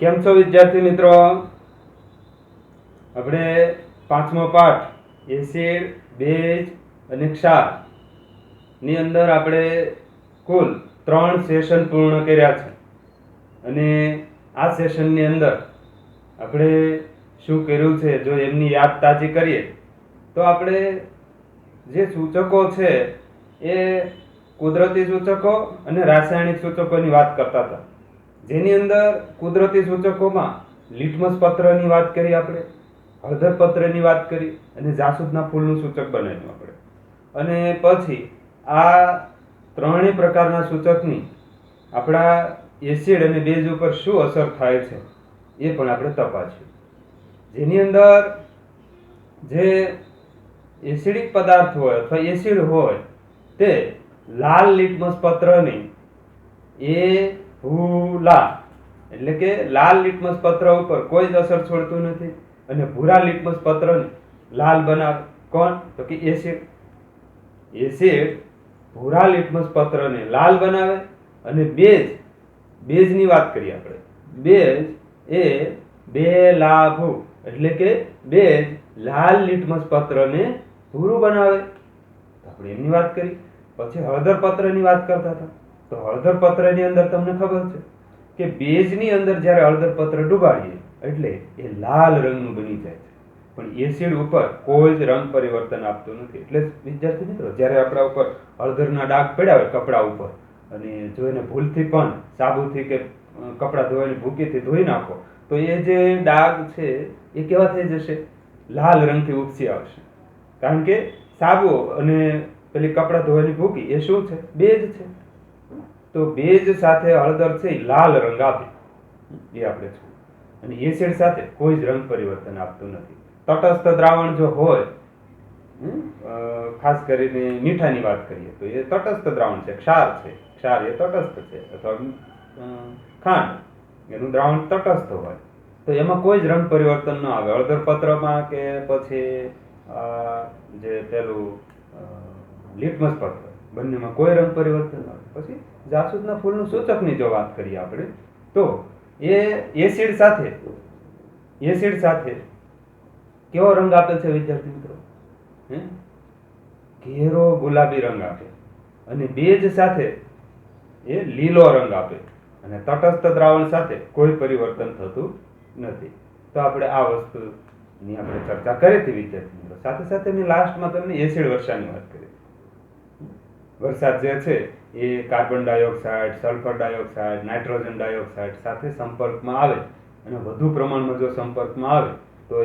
કેમ છો વિદ્યાર્થી મિત્રો? આપણે પાંચમો પાઠ એસિડ, બેઝ અને ક્ષાર ની અંદર આપણે કુલ 3 સેશન પૂર્ણ કર્યા છે. અને આ સેશનની અંદર આપણે શું કર્યું છે, જો એમની યાદ તાજી કરીએ તો આપણે જે સૂચકો છે એ કુદરતી સૂચકો અને રાસાયણિક સૂચકોની વાત કરતા હતા. જેની અંદર કુદરતી સૂચકોમાં લિટમસ પત્રની વાત કરી, આપણે હળદર પત્રની વાત કરી અને જાસૂદના ફૂલનું સૂચક બનાવ્યું આપણે. અને પછી આ ત્રણેય પ્રકારના સૂચકની આપણા એસિડ અને બેઝ ઉપર શું અસર થાય છે એ પણ આપણે તપાસ્યું. જેની અંદર જે એસિડિક પદાર્થ હોય અથવા એસિડ હોય તે લાલ લિટમસ પત્રની એટલે કે લાલ લિટમસ પત્ર ઉપર કોઈ જ અસર છોડતું નથી અને ભૂરા લિટમસ પત્રને લાલ બનાવે. કોણ? તો કે એસિડ. એસિડ ભૂરા લિટમસ પત્રને લાલ બનાવે અને બેઝની વાત કરીએ આપણે. બેઝ એ બેલાભુ એટલે કે બેઝ લાલ લિટમસ પત્રને ભૂરું બનાવે. આપણે એમની વાત કરી. પછી હળદર પત્રની વાત કરતા હતા. તો હળદર પત્રની અંદર તમને ખબર છે કે બેઝની અંદર જ્યારે હળદર પત્ર ડુબાડીએ એટલે એ લાલ રંગનું બની જાય છે, પણ એસિડ ઉપર કોઈ જ રંગ પરિવર્તન આપતું નથી. એટલે વિદ્યાર્થી મિત્રો, જ્યારે આપણા ઉપર હળદરના ડાઘ પડ્યા હોય કપડા ઉપર અને જો એને ભૂલથી પણ સાબુથી કે કપડા ધોવાની ભૂકીથી ધોઈ નાખો તો એ જે ડાઘ છે એ કેવા થઈ જશે? લાલ રંગથી ઉપસી આવશે. કારણ કે સાબુ અને પેલી કપડા ધોવાની ભૂકી એ શું છે? બેઝ છે. તો બેઝ સાથે હળદર છે એ લાલ રંગ આપે, એ આપણે છે. અને એસિડ સાથે કોઈ જ રંગ પરિવર્તન આપતું નથી. તટસ્થ દ્રાવણ જો હોય, ખાસ કરીને મીઠાની વાત કરીએ તો એ તટસ્થ દ્રાવણ છે, ક્ષાર છે. ક્ષાર એ તટસ્થ છે. અથવા ખાંડ, એનું દ્રાવણ તટસ્થ હોય તો એમાં કોઈ જ રંગ પરિવર્તન ન આવે. હળદર પત્રમાં કે પછી જે પેલું લિટમસ પત્ર, બંનેમાં કોઈ રંગ પરિવર્તન ન આવે. પછી જાસૂદના ફૂલનું સૂચકની જો વાત કરીએ આપણે તો એ એસિડ સાથે કેવો રંગ આપે છે વિદ્યાર્થી મિત્રો? ઘેરો ગુલાબી રંગ આપે. અને બેઝ સાથે એ લીલો રંગ આપે. અને તટસ્થ દ્રાવણ સાથે કોઈ પરિવર્તન થતું નથી. તો આપણે આ વસ્તુની આપણે ચર્ચા કરી હતી વિદ્યાર્થી મિત્રો. સાથે સાથે મેં લાસ્ટમાં તમને એસિડ વર્ષાની વાત કરી. વરસાદ જે છે એ carbon dioxide, sulphur dioxide, nitrogen dioxide સાથે સંપર્કમાં આવે અને વધુ પ્રમાણમાં જો સંપર્કમાં આવે તો એ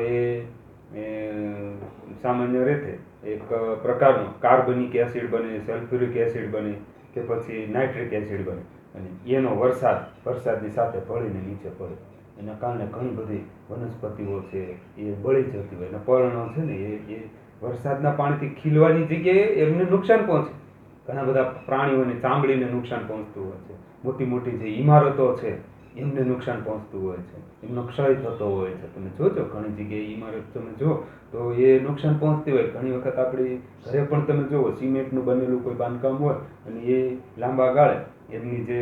સામાન્ય રીતે એક પ્રકારનો કાર્બનિક એસિડ બને, સલ્ફ્યુરિક એસિડ બને કે પછી નાઇટ્રિક એસિડ બને અને એનો વરસાદની સાથે ભળીને નીચે પડે. એના કારણે ઘણી બધી વનસ્પતિઓ છે એ બળી જતી હોય અને પર્ણો છે ને એ વરસાદના પાણીથી ખીલવાની જગ્યાએ એમને નુકસાન પહોંચે. ઘણા બધા પ્રાણીઓની ચામડીને નુકસાન પહોંચતું હોય છે. મોટી મોટી જે ઇમારતો છે એમને નુકસાન પહોંચતું હોય છે, એમનો ક્ષય થતો હોય છે. તમે જોજો ઘણી જગ્યાએ ઇમારત તમે જો તો એ નુકસાન પહોંચતી હોય. ઘણી વખત આપણી ઘરે પણ તમે જુઓ, સિમેન્ટનું બનેલું કોઈ બાંધકામ હોય અને એ લાંબા ગાળે એમની જે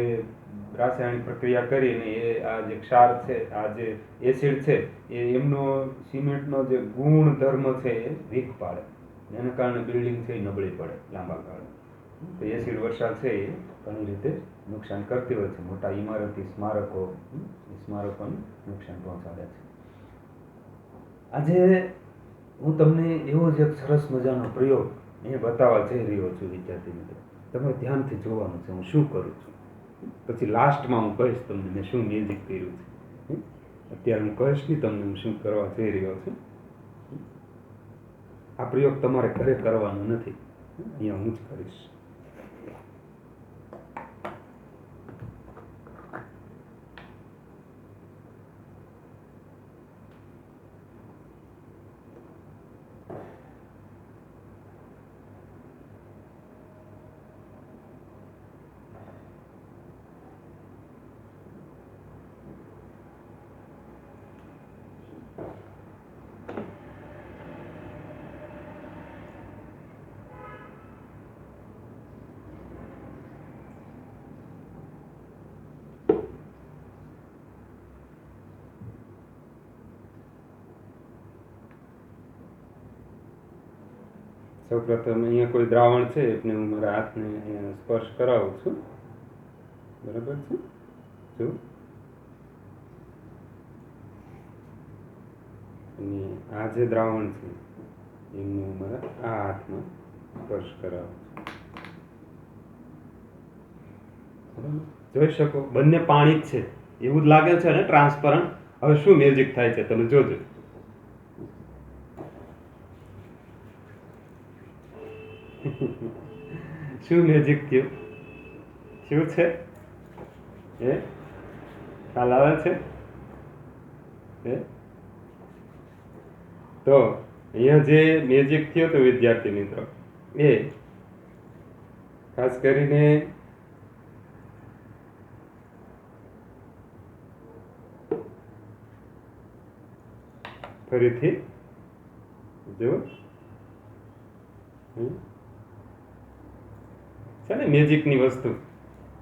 રાસાયણિક પ્રક્રિયા કરીને એ આ જે ક્ષાર છે, આ જે એસિડ છે એ એમનો સિમેન્ટનો જે ગુણધર્મ છે એ વીક પાડે. એના કારણે બિલ્ડિંગ છે એ નબળી પડે લાંબા ગાળે. તો એસિડ વર્ષા છે એ ઘણી રીતે નુકસાન કરતી હોય છે. મોટા ઇમારતી સ્મારકોને નુકસાન પહોંચાડે છે. આજે હું તમને એવો જ એક સરસ મજાનો પ્રયોગ એ બતાવવા જઈ રહ્યો છું વિદ્યાર્થી મિત્રો. તમારે ધ્યાનથી જોવાનું છે હું શું કરું છું. પછી લાસ્ટમાં હું કહીશ તમને મેં શું મેજિક કર્યું છે. અત્યારે હું કહીશ નહીં તમને હું શું કરવા જઈ રહ્યો છું. આ પ્રયોગ તમારે ઘરે કરવાનો નથી, અહીંયા હું જ કરીશ. સૌપ્રથમ અહીંયા કોઈ દ્રાવણ છે એટલે હું મારા હાથને અહીંયા સ્પર્શ કરાવું છું. બરાબર છે. જો અને આ જે દ્રાવણ છે એમને હું મારા આ હાથમાં સ્પર્શ કરાવું છું. જોઈ શકો બંને પાણી જ છે એવું જ લાગે છે ને, ટ્રાન્સપરન્ટ. હવે શું મેજિક થાય છે તમે જોજો. શું મેજિક થયું? શું છે એ ખ્યાલ આવે છે? તો અહીંયા જે મેજિક થયો તો વિદ્યાર્થી મિત્રો, એ ખાસ કરીને ફરીથી જો છે ને મેજિકની વસ્તુ.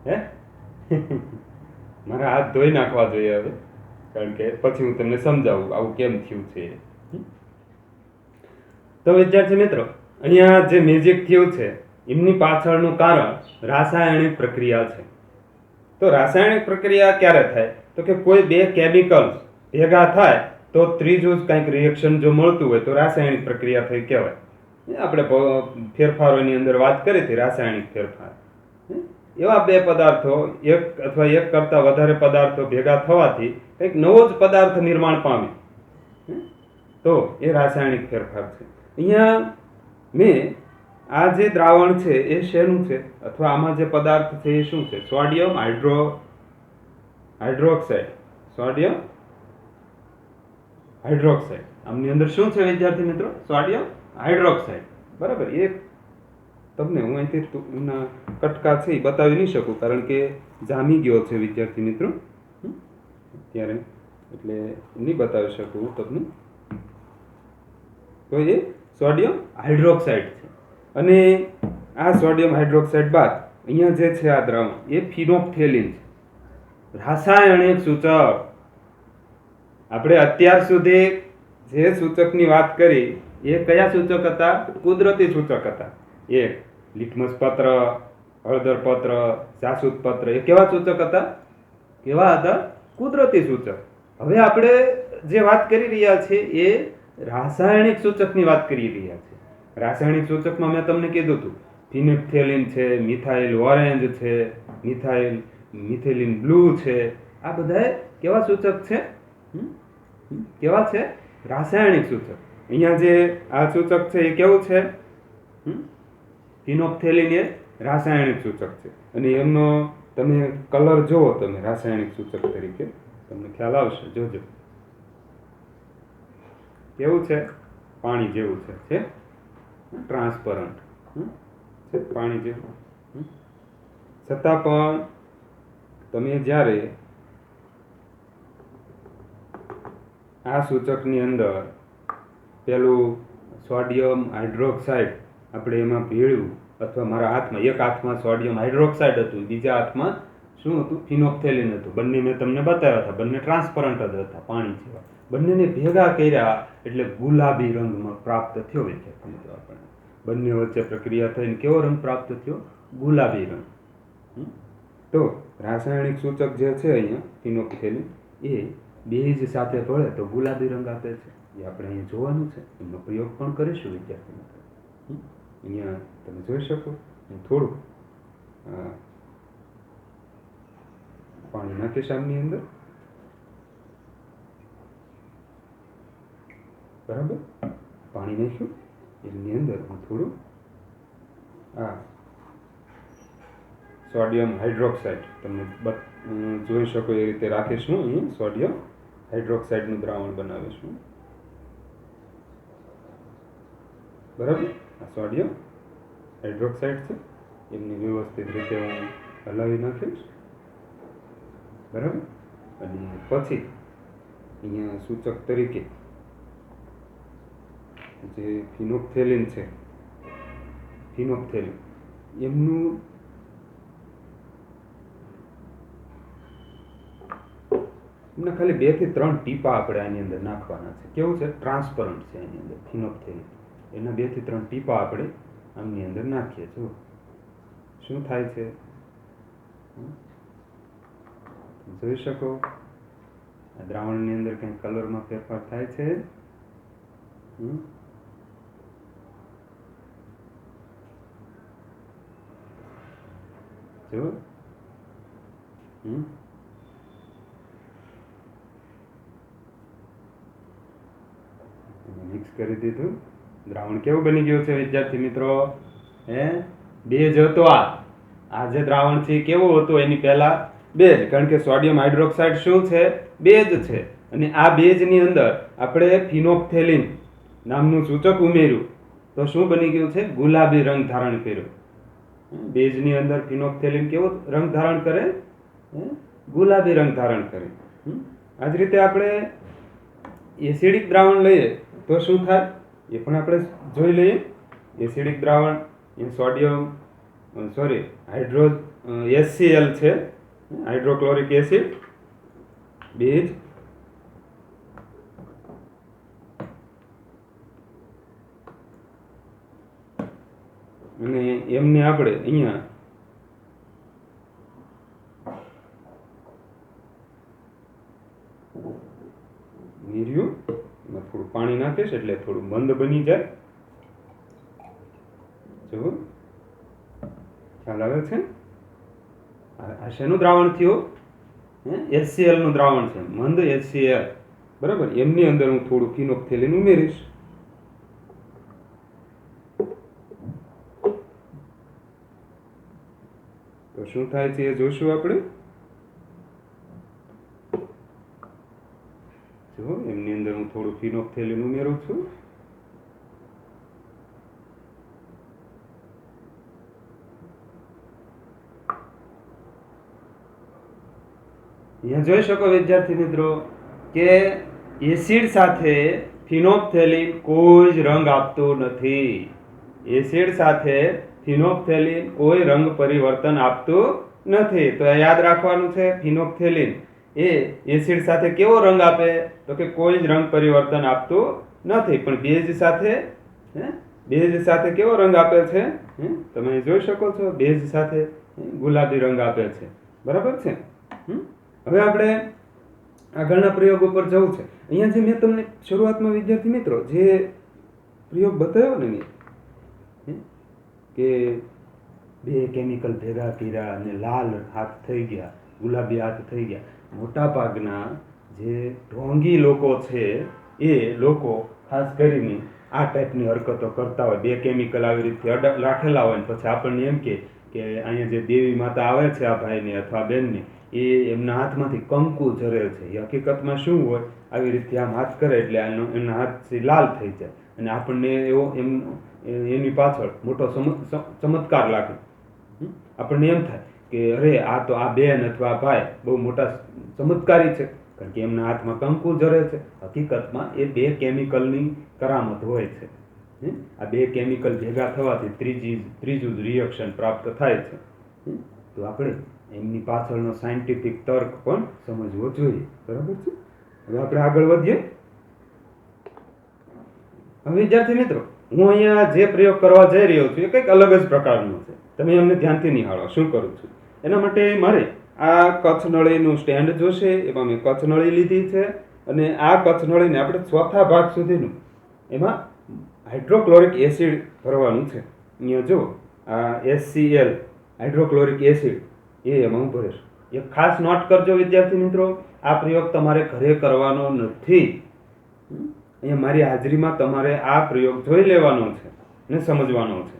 હે મારા હાથ ધોઈ નાખવા જોઈએ હવે, કારણ કે પછી હું તમને સમજાવું આવું કેમ થયું છે. તો વિદ્યાર્થી મિત્રો, અહીંયા જે મેજિક થયું છે એમની પાછળનું કારણ રાસાયણિક પ્રક્રિયા છે. તો રાસાયણિક પ્રક્રિયા ક્યારે થાય? તો કે કોઈ બે કેમિકલ્સ ભેગા થાય તો ત્રીજું જ કંઈક રિએક્શન જો મળતું હોય તો રાસાયણિક પ્રક્રિયા થઈ કહેવાય. આપણે ફેરફારોની અંદર વાત કરી હતી, રાસાયણિક ફેરફાર. એવા બે પદાર્થો એક અથવા એક કરતાં વધારે પદાર્થો ભેગા થવાથી કંઈક નવો જ પદાર્થ નિર્માણ પામે તો એ રાસાયણિક ફેરફાર છે. અહીંયા મેં આ જે દ્રાવણ છે એ શેનું છે, અથવા આમાં જે પદાર્થ છે એ શું છે? Sodium hydroxide. Sodium hydroxide. આમની અંદર શું છે વિદ્યાર્થી મિત્રો? Sodium hydroxide. બરાબર. એ તમને હું અહીંથી કટકા છે એ બતાવી નહીં શકું, કારણ કે જામી ગયો છે વિદ્યાર્થી મિત્રો ત્યારે, એટલે નહીં બતાવી શકું હું તમને. તો એ સોડિયમ હાઇડ્રોક્સાઇડ છે. અને આ સોડિયમ હાઇડ્રોક્સાઇડ બાદ અહીંયા જે છે આ દ્રાવણ એ ફિનોપ્થેલિન છે, રાસાયણિક સૂચક. આપણે અત્યાર સુધી જે સૂચકની વાત કરી એ કયા સૂચક હતા? કુદરતી સૂચક હતા. એક લિટમસ પત્ર, હળદર પત્ર, જાસૂદ પત્ર, એ કેવા સૂચક હતા? કેવા હતા? કુદરતી સૂચક. હવે આપણે જે વાત કરી રહ્યા છીએ એ રાસાયણિક સૂચકની વાત કરી રહ્યા છીએ. રાસાયણિક સૂચકમાં મેં તમને કીધું હતું ફિનોપ્થેલિન છે, મિથાઇલ ઓરેન્જ છે, મિથેલિન બ્લુ છે. આ બધા કેવા સૂચક છે? કેવા છે? રાસાયણિક સૂચક. અહીંયા જે આ સૂચક છે એ કેવું છે? ફિનોપ્થેલિન એ રાસાયણિક સૂચક છે. અને એમનો તમે કલર જુઓ, તમે રાસાયણિક સૂચક તરીકે તમને ખ્યાલ આવશે. જોજો કેવું છે? પાણી જેવું છે. ટ્રાન્સપરન્ટ છે, પાણી જેવું. છતાં પણ તમે જ્યારે આ સૂચકની અંદર પેલું સોડિયમ હાઇડ્રોક્સાઇડ આપણે એમાં ભેળ્યું, અથવા મારા હાથમાં એક હાથમાં સોડિયમ હાઇડ્રોક્સાઇડ હતું, બીજા હાથમાં શું હતું? ફિનોપ્થેલિન હતું. બંને મેં તમને બતાવ્યા હતા, બંને ટ્રાન્સપરન્ટ જ હતા, પાણી જેવા. બંનેને ભેગા કર્યા એટલે ગુલાબી રંગમાં પ્રાપ્ત થયો વિદ્યાર્થી મિત્રો. આપણે બંને વચ્ચે પ્રક્રિયા થઈને કેવો રંગ પ્રાપ્ત થયો? ગુલાબી રંગ. તો રાસાયણિક સૂચક જે છે અહીંયા ફિનોપ્થેલિન એ બેઝ સાથે ભળે તો ગુલાબી રંગ આપે છે. એ આપણે અહીંયા જોવાનું છે, એમનો પ્રયોગ પણ કરીશું વિદ્યાર્થી મિત્રો. અહીંયા તમે જોઈ શકો થોડું પાણી નાખીશ આમની અંદર. બરાબર. પાણી નાખ્યું એની અંદર હું થોડું આ સોડિયમ હાઇડ્રોક્સાઇડ તમને જોઈ શકો એ રીતે રાખીશ. હું અહીં સોડિયમ હાઇડ્રોક્સાઇડનું દ્રાવણ બનાવીશું. બરાબર. આ સોડિયમ હાઇડ્રોક્સાઇડ છે, એમની વ્યવસ્થિત રીતે હું હલાવી નાખીશ. બરાબર. અને પછી અહીંયા સૂચક તરીકે જે ફિનોપ્થેલિન છે, ફિનોપ્થેલિન એમનું એમના ખાલી 2 થી 3 ટીપા આપણે આની અંદર નાખવાના છે. કેવું છે? ટ્રાન્સપરન્ટ છે એની અંદર ફિનોપ્થેલિન. એના 2 થી 3 ટીપા આપણે આમની અંદર નાખીએ. જો શું થાય છે જોઈ શકો. આ દ્રાવણની અંદર કંઈ કલરમાં ફેરફાર થાય છે. જો મિક્સ કરી દીધું. દ્રાવણ કેવું બની ગયું છે વિદ્યાર્થી મિત્રો? બેઝ હતો. આ જે દ્રાવણ છે કેવું હતું? એની પહેલા બેઝ, કારણ કે સોડિયમ હાઇડ્રોક્સાઇડ શું છે? બેઝ છે. અને આ બેઝની અંદર આપણે ફિનોપ્થેલિન નામનું સૂચક ઉમેર્યું તો શું બની ગયું છે? ગુલાબી રંગ ધારણ કર્યો. બેઝની અંદર ફિનોપ્થેલિન કેવો રંગ ધારણ કરે? ગુલાબી રંગ ધારણ કરે. આ જ રીતે આપણે એસિડિક દ્રાવણ લઈએ તો શું થાય એ પણ આપણે જોઈ લઈએ. એસિડિક દ્રાવણ એ સોડિયમ હાઇડ્રો HCl છે, હાઇડ્રોક્લોરિક એસિડ બેઝ. અને એમને આપણે અહીંયા નીર્યું એમાં થોડું પાણી નાખીશ એટલે થોડું મંદ બની જાય. જો ખ્યાલ આવે છે? આ શેનું દ્રાવણ થયું? HCl નું દ્રાવણ છે, મંદ HCl. બરાબર. એમની અંદર હું થોડું ફિનોપ્થેલિન ઉમેરીશ. તો શું થાય છે એ જોશું આપણે. જો એમની અંદર હું થોડું ફિનોપ્થેલિન ઉમેરું છું. અહીંયા જોઈ શકો વિદ્યાર્થી મિત્રો કે એસિડ સાથે ફિનોપ્થેલિન કોઈ જ રંગ આપતું નથી. એસિડ સાથે ફિનોપ્થેલિન કોઈ રંગ પરિવર્તન આપતું નથી. તો યાદ રાખવાનું છે, ફિનોપ્થેલિન એ એસિડ સાથે કેવો રંગ આપે? તો કે કોઈ જ રંગ પરિવર્તન આપતું નથી. પણ બેઝ સાથે કેવો રંગ આપે છે? તમે જોઈ શકો છો, બેઝ સાથે ગુલાબી રંગ આપે છે. બરાબર છે. હવે આપણે આગળના પ્રયોગ ઉપર જવું છે. અહીંયા જે મેં તમને શરૂઆતમાં વિદ્યાર્થી મિત્રો જે પ્રયોગ બતાવ્યો ને મેં કે બે કેમિકલ ભેગા કર્યા અને લાલ હાથ થઈ ગયા, ગુલાબી હાથ થઈ ગયા. મોટા ભાગના જે ઢોંગી લોકો છે એ લોકો ખાસ કરીને આ ટાઈપની હરકતો કરતા હોય. બે કેમિકલ આવી રીતે રાખેલા હોય ને પછી આપણને એમ કે અહીંયા જે દેવી માતા આવે છે આ ભાઈને અથવા બેનને, એ એમના હાથમાંથી કંકુ ઝરે છે. એ હકીકતમાં શું હોય? આવી રીતે આમ હાથ કરે એટલે એમના હાથથી લાલ થઈ જાય અને આપણને એવો એની પાછળ મોટો ચમત્કાર લાગે. આપણને એમ થાય કે અરે આ તો આ બેન અથવા આ ભાઈ બહુ મોટા ચમત્કારી છે, કારણ કે એમના હાથમાં કંકુ ઝરે છે. હકીકતમાં એ બે કેમિકલની કરામત હોય છે. આ બે કેમિકલ ભેગા થવાથી ત્રીજું જ રિએક્શન પ્રાપ્ત થાય છે. તો આપણે એમની પાછળનો સાયન્ટિફિક તર્ક પણ સમજવો જોઈએ. બરાબર છે. હવે આપણે આગળ વધીએ. હવે વિદ્યાર્થી મિત્રો હું અહીંયા જે પ્રયોગ કરવા જઈ રહ્યો છું એ કંઈક અલગ જ પ્રકારનો છે. તમે એમને ધ્યાનથી નિહાળો શું કરું છું. એના માટે મારે આ કચ્છનળીનું સ્ટેન્ડ જોશે. એમાં મેં કચ્છનળી લીધી છે અને આ કચ્છનળીને આપણે ચોથા ભાગ સુધીનું એમાં હાઇડ્રોક્લોરિક એસિડ ભરવાનું છે. અહીંયા જો આ HCl હાઇડ્રોક્લોરિક એસિડ એ એમાં હું ભરીશ. એક ખાસ નોટ કરજો વિદ્યાર્થી મિત્રો, આ પ્રયોગ તમારે ઘરે કરવાનો નથી. અહીંયા મારી હાજરીમાં તમારે આ પ્રયોગ જોઈ લેવાનો છે અને સમજવાનો છે.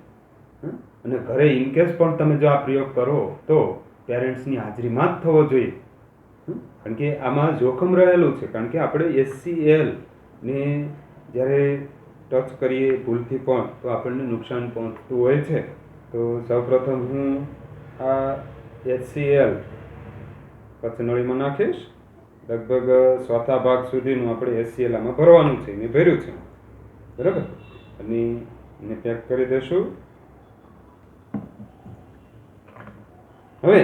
અને ઘરે ઇનકેસ પણ તમે જો આ પ્રયોગ કરો તો પેરેન્ટ્સની હાજરીમાં જ થવો જોઈએ. કારણ કે આમાં જોખમ રહેલું છે. કારણ કે આપણે HCl ને જ્યારે ટચ કરીએ ભૂલથી પણ તો આપણને નુકસાન પહોંચતું હોય છે. તો સૌપ્રથમ હું આ HCl કચ્છનળીમાં નાખીશ. લગભગ ચોથા ભાગ સુધીનું આપણે HCl આમાં ભરવાનું છે. મેં ભર્યું છે. બરાબર. અને એને પેક કરી દઈશું. હવે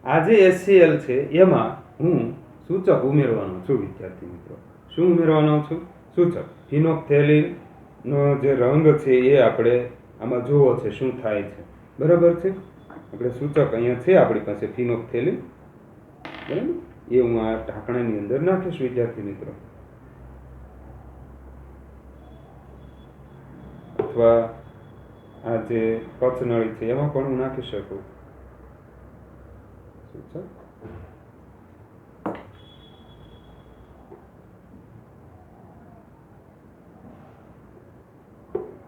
આ જે HCl છે એમાં હું સૂચક ઉમેરવાનો છું વિદ્યાર્થી મિત્રો. શું ઉમેરવાનો છું? સૂચક. ફિનોપ્થેલિનનો જે રંગ છે એ આપણે આમાં જોવો છે શું થાય છે. બરાબર છે. આપણે સૂચક અહીંયા છે આપણી પાસે ફિનોપ્થેલિન, બરાબર, એ હું આ ઢાંકણાની અંદર નાખીશ વિદ્યાર્થી મિત્રો, અથવા આ જે કચ્છનળી છે એમાં પણ હું નાખી શકું સૂચક.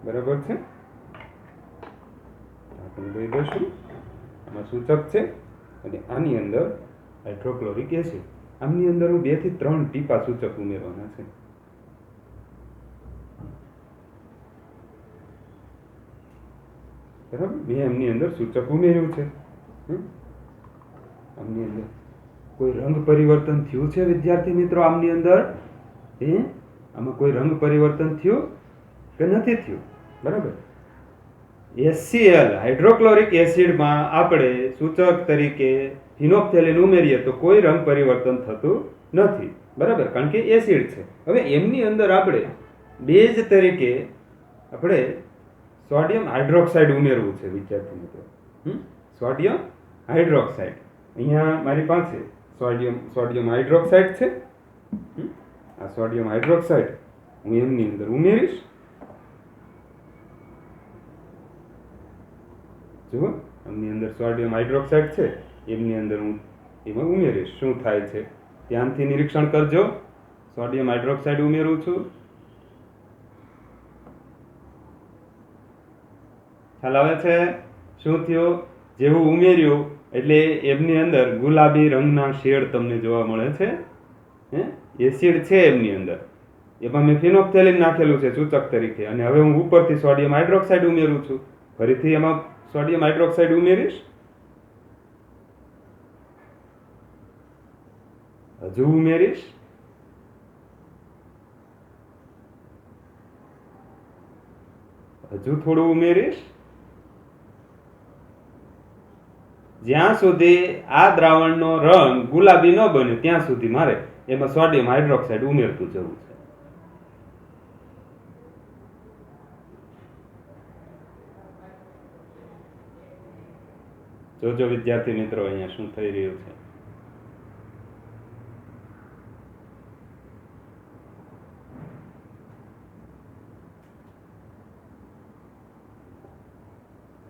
બરાબર છે. આપણે લઈ દઈશું. આમાં સૂચક છે અને આની અંદર હાઇડ્રોક્લોરિક એસિડ. આમની અંદર હું 2 થી 3 ટીપા સૂચક ઉમેરવાના છે. બરાબર, મેં એમની અંદર સૂચક ઉમેર્યું છે. આમની અંદર કોઈ રંગ પરિવર્તન થયું છે વિદ્યાર્થી મિત્રો? આમની અંદર આમાં કોઈ રંગ પરિવર્તન થયું કે નથી થયું? બરાબર. HCl હાઇડ્રોક્લોરિક એસિડમાં આપણે સૂચક તરીકે ફિનોપ્થેલિન ઉમેરીએ તો કોઈ રંગ પરિવર્તન થતું નથી. બરાબર, કારણ કે એસિડ છે. હવે એમની અંદર આપણે બેઝ તરીકે આપણે સોડિયમ હાઇડ્રોક્સાઇડ ઉમેરવું છે વિદ્યાર્થી મિત્રો. સોડિયમ હાઇડ્રોક્સાઇડ, અહીંયા મારી પાસે સોડિયમ હાઇડ્રોક્સાઇડ છે. આ સોડિયમ હાઇડ્રોક્સાઇડ હું એમની અંદર ઉમેરીશ. જુઓ, આમની અંદર સોડિયમ હાઇડ્રોક્સાઇડ છે, એમની અંદર હું એમાં ઉમેરીશ. શું થાય છે ધ્યાનથી નિરીક્ષણ કરજો. સોડિયમ હાઇડ્રોક્સાઇડ ઉમેરું છું. ખ્યાલ આવે છે શું થયું? જેવું ઉમેર્યું એટલે એમની અંદર ગુલાબી રંગના શેડ તમને જોવા મળે છે. એસિડ છે એમની અંદર, એમાં મેં ફિનોપ્થેલિન નાખેલું છે સૂચક તરીકે, અને હવે હું ઉપરથી સોડિયમ હાઇડ્રોક્સાઇડ ઉમેરું છું. ફરીથી એમાં સોડિયમ હાઇડ્રોક્સાઇડ ઉમેરીશ. હજુ ઉમેરીશ. હજુ થોડું ઉમેરીશ. જ્યાં સુધી આ દ્રાવણનો રંગ ગુલાબી ન બને ત્યાં સુધી મારે એમાં સોડિયમ હાઇડ્રોક્સાઇડ ઉમેરતું જવું છે. જોજો વિદ્યાર્થી મિત્રો અહીંયા શું થઈ રહ્યું છે.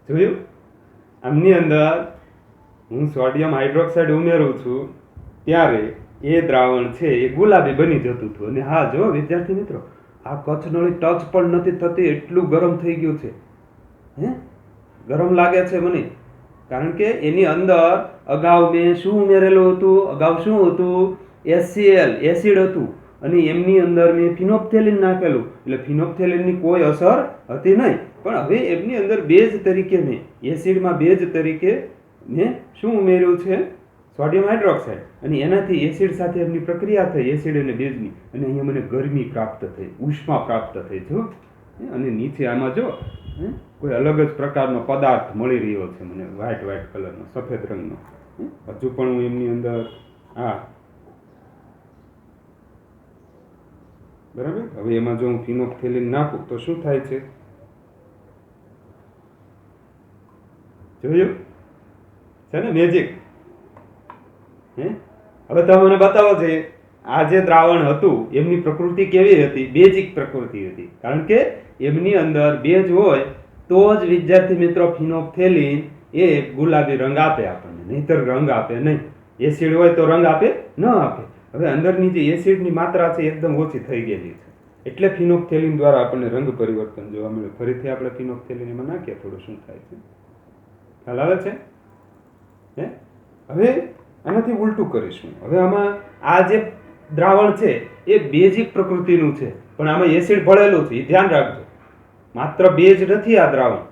જોયું? આમની અંદર હું સોડિયમ હાઇડ્રોક્સાઇડ ઉમેરું છું ત્યારે એ દ્રાવણ છે એ ગુલાબી બની જતું હતું. અને હા, જો વિદ્યાર્થી મિત્રો, આ કચ્છનળી ટચ પણ નથી થતી, એટલું ગરમ થઈ ગયું છે. ગરમ લાગે છે મને, કારણ કે એની અંદર અગાઉ મેં શું ઉમેરેલું હતું? અગાઉ શું હતું? HCl એસિડ હતું, અને એમની અંદર મેં ફિનોપ્થેલિન નાખેલું, એટલે ફિનોપ્થેલિનની કોઈ અસર હતી નહીં. પણ હવે એમની અંદર બેઝ તરીકે મેં એસિડમાં બેઝ તરીકે મેં શું ઉમેર્યું છે? Sodium hydroxide. અને એનાથી એસિડ સાથે એમની પ્રક્રિયા થઈ, એસિડ અને બેઝની, અને અહીંયા મને ગરમી પ્રાપ્ત થઈ, ઉષ્મા પ્રાપ્ત થઈ. જો, અને નીચે આમાં જો કોઈ અલગ જ પ્રકારનો પદાર્થ મળી રહ્યો છે મને, વ્હાઇટ કલરનો, સફેદ રંગનો. હજુ પણ હું એમની અંદર બરાબર. હવે એમાં જો હું ફિનોપ્થેલિન નાખું તો શું થાય છે? જોયું છે ને મેજિક? હવે તમે મને બતાવો છે આ જે દ્રાવણ હતું એમની પ્રકૃતિ કેવી હતી? બેઝિક પ્રકૃતિ હતી, કારણ કે એમની અંદર બેઝ હોય તો જ વિદ્યાર્થી મિત્રો ફિનોપ્થેલિન એ ગુલાબી રંગ આપે આપણને, નહીતર રંગ આપે નહીં. એસિડ હોય તો રંગ આપે ન આપે. હવે અંદરની જે એસિડની માત્રા છે એકદમ ઓછી થઈ ગયેલી છે, એટલે ફિનોપ્થેલિન દ્વારા આપણને રંગ પરિવર્તન જોવા મળે. ફરીથી આપણે ફિનોપ્થેલિન એમાં નાખીએ, થોડું શું થાય છે ખ્યાલ આવે છે? હવે આનાથી ઉલટું કરીશું. હવે આમાં આ જે દ્રાવણ છે એ બેઝિક પ્રકૃતિનું છે, પણ આમાં એસિડ ભળેલું છે, એ ધ્યાન રાખજો. માત્ર બેઝ નથી આ દ્રાવણ,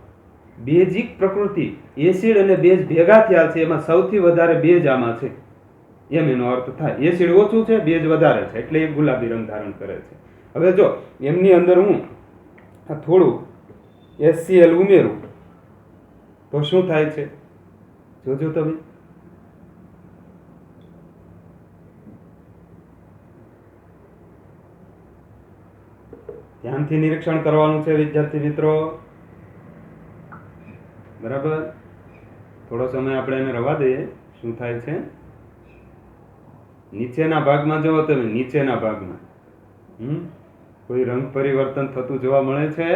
બેઝિક પ્રકૃતિ. એસિડ અને બેઝ ભેગા થયા છે, એમાં સૌથી વધારે બેઝ આમાં છે, એમ એનો અર્થ થાય. એસિડ ઓછું છે, બેઝ વધારે છે, એટલે એ ગુલાબી રંગ ધારણ કરે છે. હવે જો એમની અંદર હું થોડું HCl ઉમેરું તો શું થાય છે? જોજો તમે. ધ્યાનથી નિરીક્ષણ કરવાનું છે વિદ્યાર્થી મિત્રો. બરાબર. થોડો સમય આપણે એને રવા દઈએ. શું થાય છે? નીચેના ભાગમાં જુઓ તમે, નીચેના ભાગમાં કોઈ રંગ પરિવર્તન થતું જોવા મળે છે?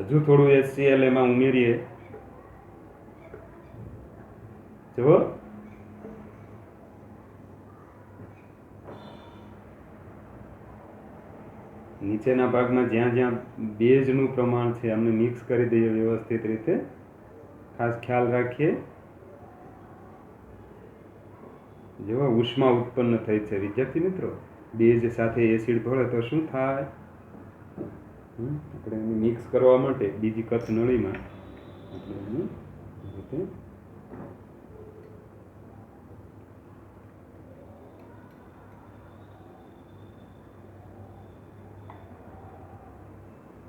હજુ થોડું HCl એમાં ઉમેરીએ. જુઓ, નીચેના ભાગમાં જ્યાં જ્યાં બેઝનું પ્રમાણ છે અમને મિક્સ કરી દઈએ વ્યવસ્થિત રીતે. ખાસ ખ્યાલ રાખીએ. જેવા ઉષ્મા ઉત્પન્ન થઈ છે વિદ્યાર્થી મિત્રો. બેઝ સાથે એસિડ ભળે તો શું થાય? આપણે એને મિક્સ કરવા માટે બીજી કચ્છ નળીમાં આપણે એને રીતે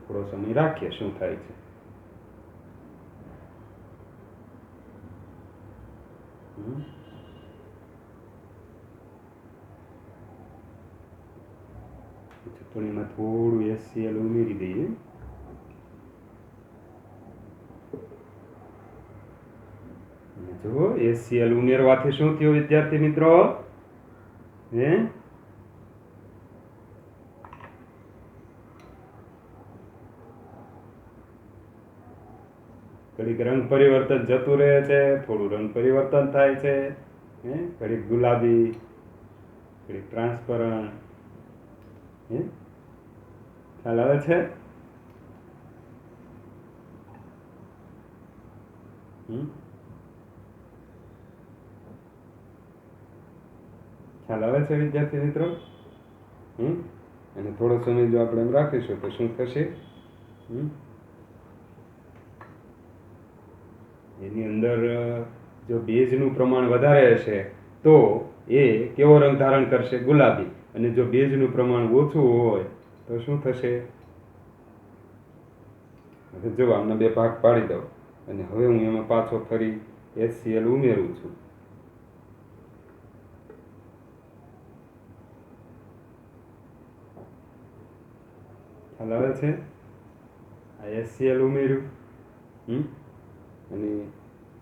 થોડો સમય રાખીએ. શું થાય છે? ચટણીમાં થોડું HCl ઉમેરી દઈએ. જુઓ, HCl ઉમેરવાથી શું થયું વિદ્યાર્થી મિત્રો? ઘડીક રંગ પરિવર્તન જતું રહે છે, થોડું રંગ પરિવર્તન થાય છે, ઘડીક ગુલાબી, ઘડીક ટ્રાન્સપરન્ટ. ખ્યાલ આવે છે? ખ્યાલ આવે છે વિદ્યાર્થી મિત્રો? અને થોડો સમય જો આપણે એમ રાખીશું તો શું થશે? એની અંદર જો બેઝનું પ્રમાણ વધારે હશે તો એ કેવો રંગ ધારણ કરશે? ગુલાબી. અને જો બેઝનું પ્રમાણ ઓછું હોય તો શું થશે? હવે જો આમના બે ભાગ પાડી દઉં અને હવે હું એમાં પાછો ફરી HCl ઉમેરું છું. ખ્યાલ આવે છે? આ HCl ઉમેર્યું અને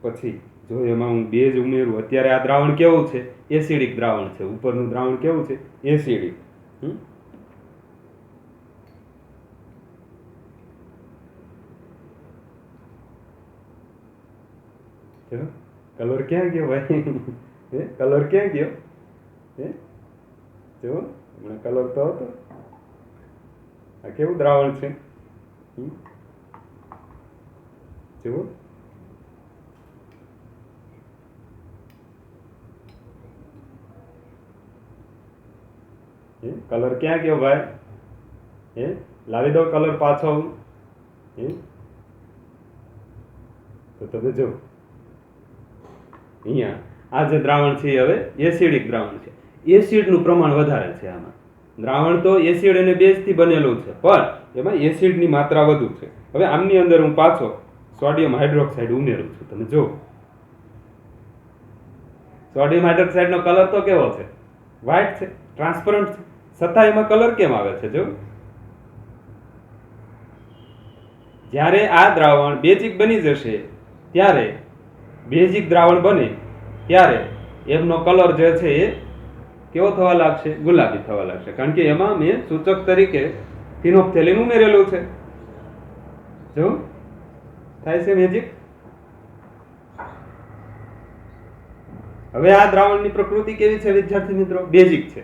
પછી જો એમાં હું બેઝ ઉમેરું. અત્યારે આ દ્રાવણ કેવું છે? એસિડિક દ્રાવણ છે. ઉપરનું દ્રાવણ કેવું છે? એસિડિક. કલર ક્યાં ગયો ભાઈ? કલર ક્યાં ગયો? જો હમણાં કલર તો હતો. આ કેવું દ્રાવણ છે? જુઓ, કલર ક્યાં ગયો ભાઈ? લાવી દો કલર પાછો. તો તમે જો અહીંયા આ જે દ્રાવણ છે હવે એસિડિક દ્રાવણ છે. એસિડનું પ્રમાણ વધારે છે આમાં. દ્રાવણ તો એસિડ અને બેઝથી બનેલું છે, પણ એમાં એસિડની માત્રા વધુ છે. હવે આમની અંદર હું પાછો સોડિયમ હાઇડ્રોક્સાઇડ ઉમેરું છું. તમે જો, સોડિયમ હાઇડ્રોક્સાઇડનો કલર તો કેવો છે? વ્હાઇટ છે, ટ્રાન્સપરન્ટ છે. છતાં એમાં કલર કેમ આવે છે? જો, જ્યારે આ દ્રાવણ બેઝિક બની જશે ત્યારે બેઝિક દ્રાવણ બને ત્યારે એમનો કલર જે છે એ કેવો થવા લાગશે? ગુલાબી થવા લાગશે. કારણ કે એમાં મેં સૂચક તરીકે ફિનોપ્થેલિન ઉમેરેલું છે. જો થાય છે મેજિક. હવે આ દ્રાવણની પ્રકૃતિ કેવી છે વિદ્યાર્થી મિત્રો? બેઝિક છે.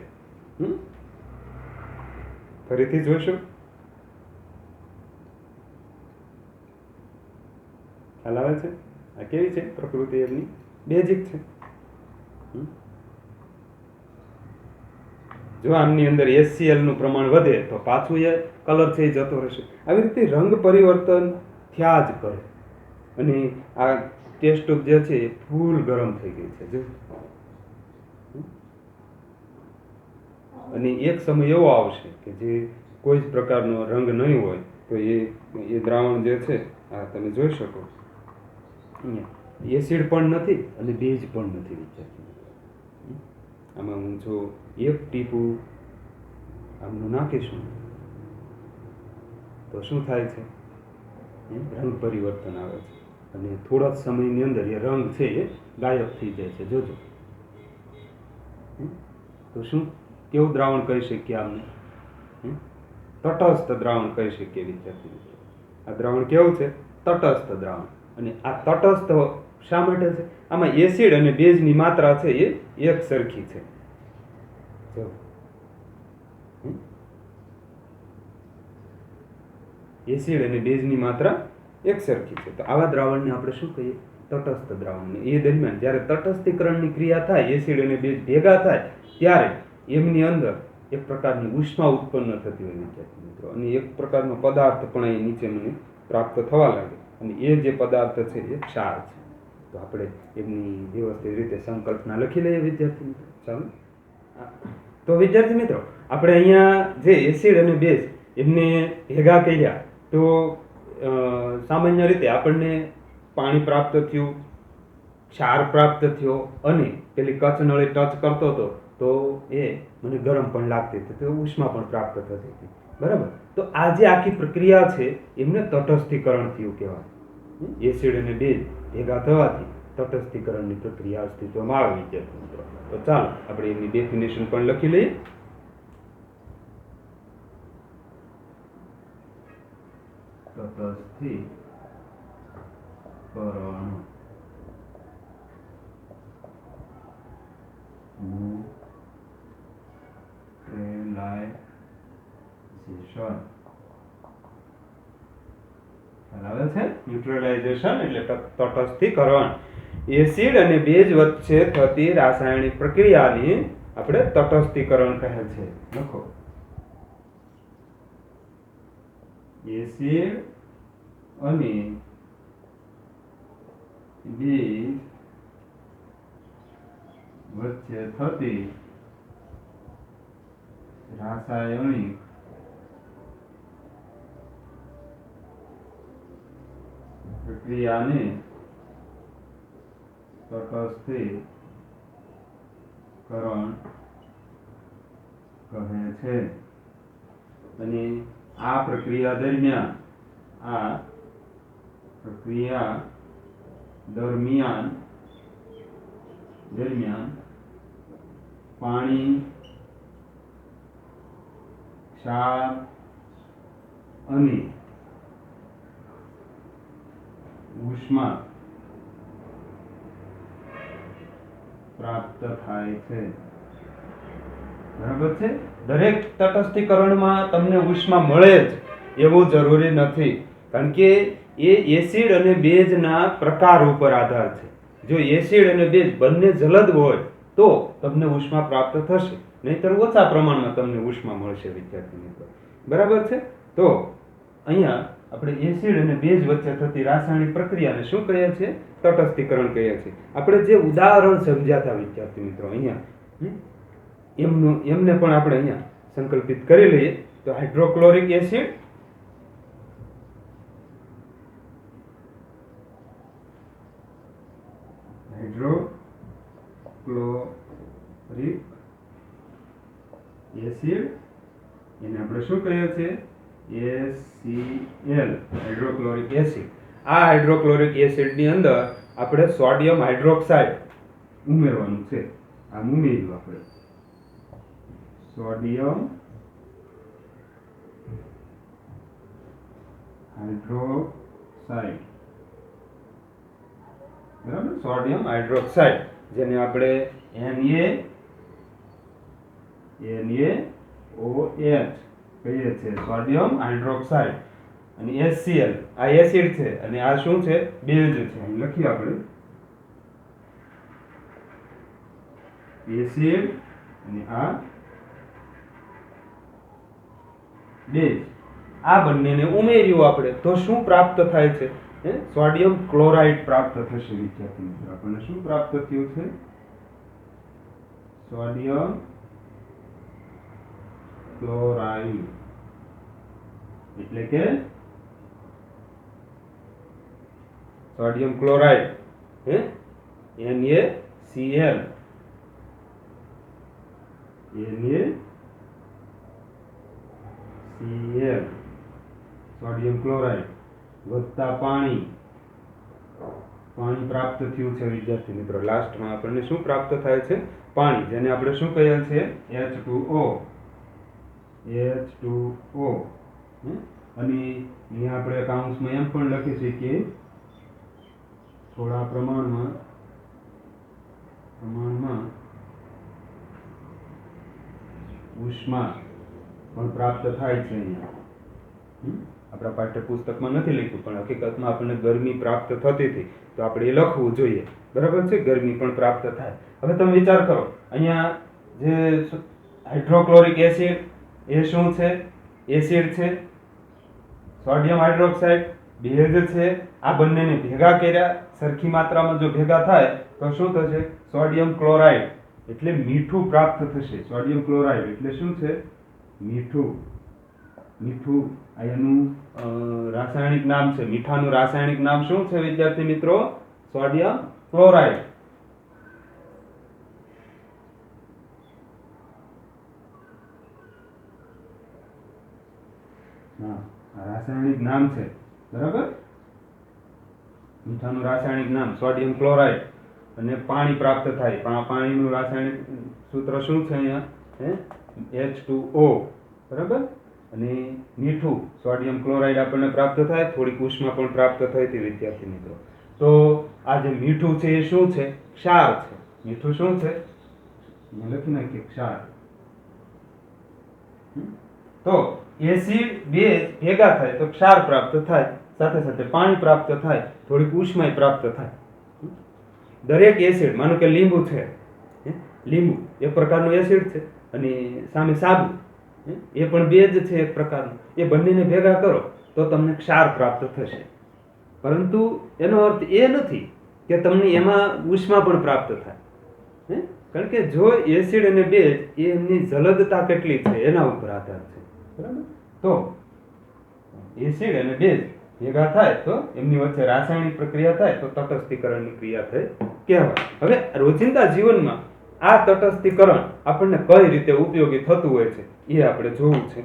ફરીથી જોઈશું. ખ્યાલ આવે છે? આ કેવી છે પ્રકૃતિ? એમની બેઝિક છે. જો આમની અંદર HCl નું પ્રમાણ વધે તો પાછું એ કલર છે એ જતો રહેશે. આવી રીતે રંગ પરિવર્તન થયા જ કરે. અને આ ટેસ્ટ ટ્યુબ જે છે એ ફૂલ ગરમ થઈ ગઈ છે. જો, અને એક સમય એવો આવશે કે જે કોઈ જ પ્રકારનો રંગ નહીં હોય તો એ દ્રાવણ જે છે આ તમે જોઈ શકો અહીંયા એસિડ પણ નથી અને બેઝ પણ નથી વિદ્યાર્થી. આમાં હું જો એક ટીપું આમનું નાખીશું તો શું થાય છે? રંગ પરિવર્તન આવે છે અને થોડા જ સમયની અંદર એ રંગ છે એ ગાયબ થઈ જાય છે. જોજો. તો શું કેવું દ્રાવણ કહી શકીએ આમને? તટસ્થ દ્રાવણ કહી શકીએ વિદ્યાર્થી મિત્રો. આ દ્રાવણ કેવું છે? તટસ્થ દ્રાવણ. અને આ તટસ્થ શા માટે છે? આમાં એસિડ અને બેઝની માત્રા છે એ એક સરખી છે. જો એસિડ અને બેઝની માત્રા એક સરખી છે. તો આવા દ્રાવણને આપણે શું કહીએ? તટસ્થ દ્રાવણ. એ દરમિયાન જ્યારે તટસ્થીકરણની ક્રિયા થાય, એસિડ અને બેઝ ભેગા થાય, ત્યારે એમની અંદર એક પ્રકારની ઉષ્મા ઉત્પન્ન થતી હોય વિદ્યાર્થી મિત્રો, અને એક પ્રકારનો પદાર્થ પણ અહીં નીચે મને પ્રાપ્ત થવા લાગે, અને એ જે પદાર્થ છે એ ક્ષાર છે. તો આપણે એમની વ્યવસ્થિત રીતે સંકલ્પના લખી લઈએ વિદ્યાર્થી મિત્રો. ચાલો. તો વિદ્યાર્થી મિત્રો, આપણે અહીંયા જે એસિડ અને બેઝ એમને ભેગા કર્યા તો સામાન્ય રીતે આપણને પાણી પ્રાપ્ત થયું, ક્ષાર પ્રાપ્ત થયો, અને પેલી કચ્છ નળી ટચ કરતો હતો તો એ મને ગરમ પણ લાગતી હતી, તો ઉષ્મા પણ પ્રાપ્ત થતી હતી. બરાબર. તો આ જે આખી પ્રક્રિયા છે એમને તટસ્થીકરણ થયું કહેવાય. એસિડ અને બેઝ ભેગા થવાથી તટસ્થીકરણની પ્રક્રિયા અસ્તિત્વમાં આવે વિદ્યાર્થી મિત્રો. તો ચાલો આપણે એની ડેફિનેશન પણ લખી લઈએ. તટસ્થીકરણ ન્યુટ્રલાઇઝેશન એટલે તટસ્થીકરણ. એસિડ અને બેઝ વચ્ચે થતી રાસાયણિક પ્રક્રિયાને આપણે તટસ્થીકરણ કહે છે. લખો. એસિડ અને બેઝ વચ્ચે થતી રાસાયણિક પ્રક્રિયાને તટસ્થીકરણ કહે છે. અને આ પ્રક્રિયા દરમિયાન પાણી, ક્ષાર અને ઉષ્મા પ્રાપ્ત થાય છે. બરાબર છે. દરેક તટસ્થીકરણમાં તમને ઉષ્મા મળે જ એવું જરૂરી નથી, કારણ કે એ એસિડ અને બેઝના પ્રકાર ઉપર આધાર છે. જો એસિડ અને બેઝ બંને જલદ હોય તો તમને ઉષ્મા પ્રાપ્ત થશે, નહીતર ઓછા પ્રમાણમાં તમને ઉષ્મા મળશે વિદ્યાર્થી મિત્રો. બરાબર છે. તો અહીંયા આપણે એસિડ અને બેઝ વચ્ચે થતી રાસાયણિક પ્રક્રિયાને શું કહીએ છીએ? તટસ્થીકરણ કહીએ છીએ. આપણે જે ઉદાહરણ સમજ્યા હતા વિદ્યાર્થી મિત્રો અહીંયા, એમને પણ આપણે અહીંયા સંકલ્પિત કરી લઈએ. તો હાઇડ્રોક્લોરિક એસિડ, એને આપણે શું કહીએ છીએ? HCl, hydrochloric acid. આ હાઇડ્રોક્લોરિક એસિડની અંદર આપણે સોડિયમ હાઇડ્રોક્સાઇડ ઉમેરવાનું છે. આ ઉમેર્યું આપણે સોડિયમ હાઇડ્રોક્સાઇડ. બરાબર. સોડિયમ હાઇડ્રોક્સાઇડ, જેને આપણે NaOH કહીએ છીએ, સોડિયમ હાઇડ્રોક્સાઇડ. અને HCl આ એસિડ છે, અને આ શું છે? બેઝ છે. અહીં લખીએ આપણે એસિડ અને આ બેઝ. આ બંનેને ઉમેર્યું આપણે તો શું પ્રાપ્ત થાય છે? સોડિયમ ક્લોરાઇડ પ્રાપ્ત થશે વિદ્યાર્થી મિત્રો. આપણને શું પ્રાપ્ત થયું છે? Sodium chloride. એટલે કે sodium chloride NaCl, sodium chloride. વત્તા પાણી પ્રાપ્ત થયું છે વિદ્યાર્થી મિત્રો. લાસ્ટમાં આપણને શું પ્રાપ્ત થાય છે? પાણી, જેને આપણે શું કહીએ છીએ? H2O. અને અહીંયા આપણે કાઉન્સમાં એમ પણ લખી શકીએ થોડા પ્રમાણમાં ઉષ્મા પણ પ્રાપ્ત થાય છે. અહીંયા આપણા પાઠ્યપુસ્તકમાં નથી લખ્યું, પણ હકીકતમાં આપણને ગરમી પ્રાપ્ત થતી હતી, તો આપણે એ લખવું જોઈએ. બરાબર છે? ગરમી પણ પ્રાપ્ત થાય. હવે તમે વિચાર કરો, અહીંયા જે હાઇડ્રોક્લોરિક એસિડ એ શું છે? એસિડ છે. સોડિયમ હાઇડ્રોક્સાઇડ બેઝ છે. આ બંનેને ભેગા કર્યા, સરખી માત્રામાં જો ભેગા થાય તો શું થશે? સોડિયમ ક્લોરાઇડ, એટલે મીઠું પ્રાપ્ત થશે. સોડિયમ ક્લોરાઇડ એટલે શું છે? મીઠું. આ એનું રાસાયણિક નામ છે. મીઠાનું રાસાયણિક નામ શું છે વિદ્યાર્થી મિત્રો? Sodium chloride. રાસાયણિક નામ છે. બરાબર? મીઠાનું રાસાયણિક નામ સોડિયમ ક્લોરાઇડ. અને પાણી પ્રાપ્ત થાય. પાણીનું રાસાયણિક સૂત્ર શું છે અહીંયા? H2O. બરાબર? અને મીઠું સોડિયમ ક્લોરાઇડ આપણને પ્રાપ્ત થાય. થોડીક ઉષ્મા પણ પ્રાપ્ત થઈ હતી વિદ્યાર્થી મિત્રો. તો આ જે મીઠું છે એ શું છે? ક્ષાર છે. મીઠું શું છે? લખી નાખીએ ક્ષાર. તો એસિડ બેઝ ભેગા થાય તો ક્ષાર પ્રાપ્ત થાય, સાથે સાથે પાણી પ્રાપ્ત થાય, થોડીક ઉષ્મા પ્રાપ્ત થાય. દરેક એસિડ, માનો કે લીંબુ છે, લીંબુ એક પ્રકારનું એસિડ છે, અને સામે સાબુ એ પણ બેઝ છે એક પ્રકારનું. એ બંનેને ભેગા કરો તો તમને ક્ષાર પ્રાપ્ત થશે. પરંતુ એનો અર્થ એ નથી કે તમને એમાં ઉષ્મા પણ પ્રાપ્ત થાય. કારણ કે જો એસિડ અને બેઝ એમની જલદતા કેટલી છે એના ઉપર આધાર છે. બરાબર? તો એસિડ અને બેઝ ભેગા થાય તો એમની વચ્ચે રાસાયણિક પ્રક્રિયા થાય તો તટસ્થીકરણની ક્રિયા થઈ કહેવાય. હવે રોજિંદા જીવનમાં આ તટસ્થીકરણ આપણને કઈ રીતે ઉપયોગી થતું હોય છે એ આપણે જોવું છે.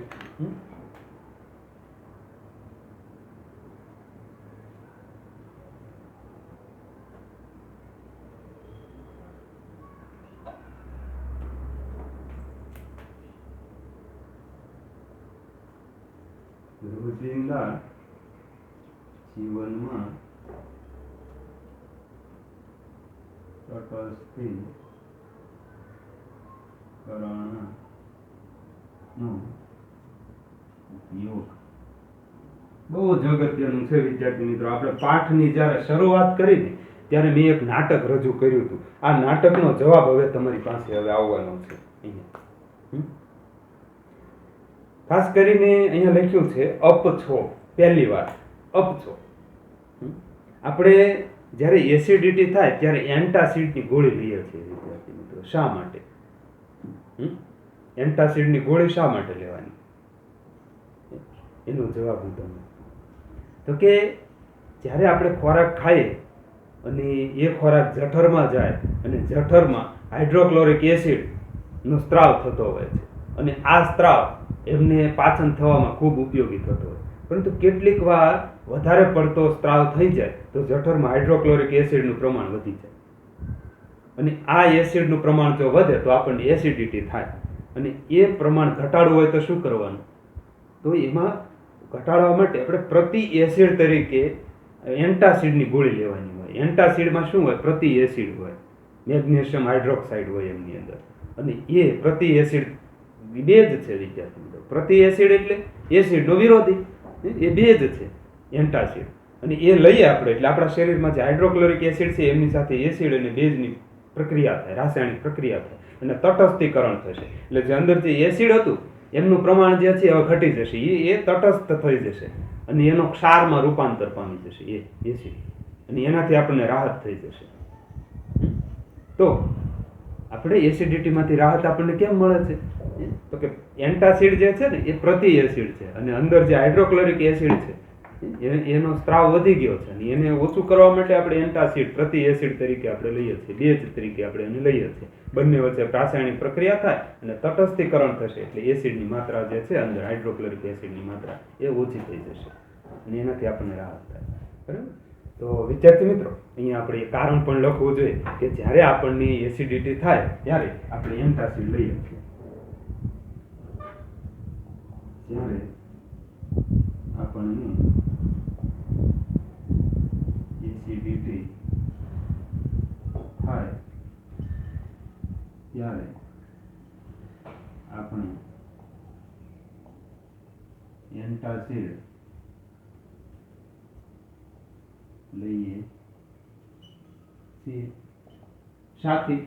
રોજિંદા જીવનમાં તટસ્થીકરણનો ઉપયોગ બહુ જ અગત્યનું છે વિદ્યાર્થી મિત્રો. આપણે પાઠની જ્યારે શરૂઆત કરી ને ત્યારે મેં એક નાટક રજૂ કર્યું હતું. આ નાટકનો જવાબ હવે તમારી પાસે હવે આવવાનો છે. ખાસ કરીને અહીંયા લખ્યું છે અપછો. પહેલી વાર અપછો. આપણે જ્યારે એસિડિટી થાય ત્યારે એન્ટાસિડની ગોળી લઈએ છીએ વિદ્યાર્થી મિત્રો. શા માટે? એન્ટાસિડની ગોળી શા માટે લેવાની? એનો જવાબ હું તમને તો કે જ્યારે આપણે ખોરાક ખાઈએ અને એ ખોરાક જઠરમાં જાય અને જઠરમાં હાઇડ્રોક્લોરિક એસિડનો સ્ત્રાવ થતો હોય છે, અને આ સ્ત્રાવ એમને પાચન થવામાં ખૂબ ઉપયોગી થતો હોય. પરંતુ કેટલીક વાર વધારે પડતો સ્ત્રાવ થઈ જાય તો જઠરમાં હાઇડ્રોક્લોરિક એસિડનું પ્રમાણ વધી જાય, અને આ એસિડનું પ્રમાણ જો વધે તો આપણને એસિડિટી થાય. અને એ પ્રમાણ ઘટાડવું હોય તો શું કરવાનું? તો એમાં ઘટાડવા માટે આપણે પ્રતિ એસિડ તરીકે એન્ટાસિડની ગોળી લેવાની હોય. એન્ટાસિડમાં શું હોય? પ્રતિ એસિડ હોય, મેગ્નેશિયમ હાઇડ્રોક્સાઇડ હોય એમની અંદર, અને એ પ્રતિ એસિડ બેઝ છે વિદ્યાર્થી મિત્રો. પ્રતિ એસિડ એટલે એસિડનો વિરોધી, એ બેઝ છે એન્ટાસિડ. અને એ લઈએ આપણે એટલે આપણા શરીરમાં જે હાઇડ્રોક્લોરિક એસિડ છે એમની સાથે એસિડ અને બેઝની પ્રક્રિયા થાય, રાસાયણિક પ્રક્રિયા થાય, અને તટસ્થીકરણ થશે. એટલે જે અંદર જે એસિડ હતું એમનું પ્રમાણ જે છે હવે ઘટી જશે, એ તટસ્થ થઈ જશે, અને એનો ક્ષારમાં રૂપાંતર પામી જશે એ એસિડ, અને એનાથી આપણને રાહત થઈ જશે. તો આપણે એસિડિટીમાંથી રાહત આપણને કેમ મળે છે? તો કે એન્ટાસિડ જે છે ને એ પ્રતિ એસિડ છે, અને અંદર જે હાઇડ્રોક્લોરિક એસિડ છે એનો સ્ત્રાવ વધી ગયો છે, અને એને ઓછું કરવા માટે આપણે એન્ટાસિડ પ્રતિ એસિડ તરીકે આપણે લઈએ છીએ, બેઝ તરીકે આપણે એને લઈએ છીએ. બંને વચ્ચે રાસાયણિક પ્રક્રિયા થાય અને તટસ્થીકરણ થશે, એટલે એસિડની માત્રા જે છે અંદર હાઇડ્રોક્લોરિક એસિડની માત્રા એ ઓછી થઈ જશે. અને એનાથી આપણને રાહત થાય. બરાબર. તો વિદ્યાર્થી મિત્રો, અહીંયા આપણે એ કારણ પણ લખવું જોઈએ કે જ્યારે આપણને એસિડિટી થાય ત્યારે આપણે એન્ટાસિડ લઈએ છીએ. જ્યારે આપણને એસિડિટી થાય ત્યારે આપણે એન્ટાસિડ લઈએ છીએ. સાથી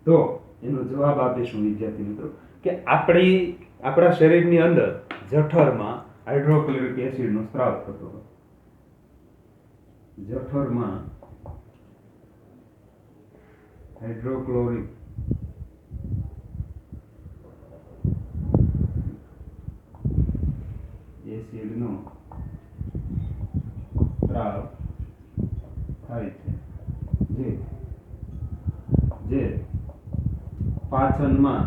તો એનો જવાબ આપીશું વિદ્યાર્થી મિત્રો કે આપણા શરીરની અંદર જઠરમાં હાઇડ્રોક્લોરિક એસિડનો સ્ત્રાવ થતો હોય. જઠરમાં હાઇડ્રોક્લોરિક એસિડનો સ્ત્રાવ થાય છે જે પાચનમાં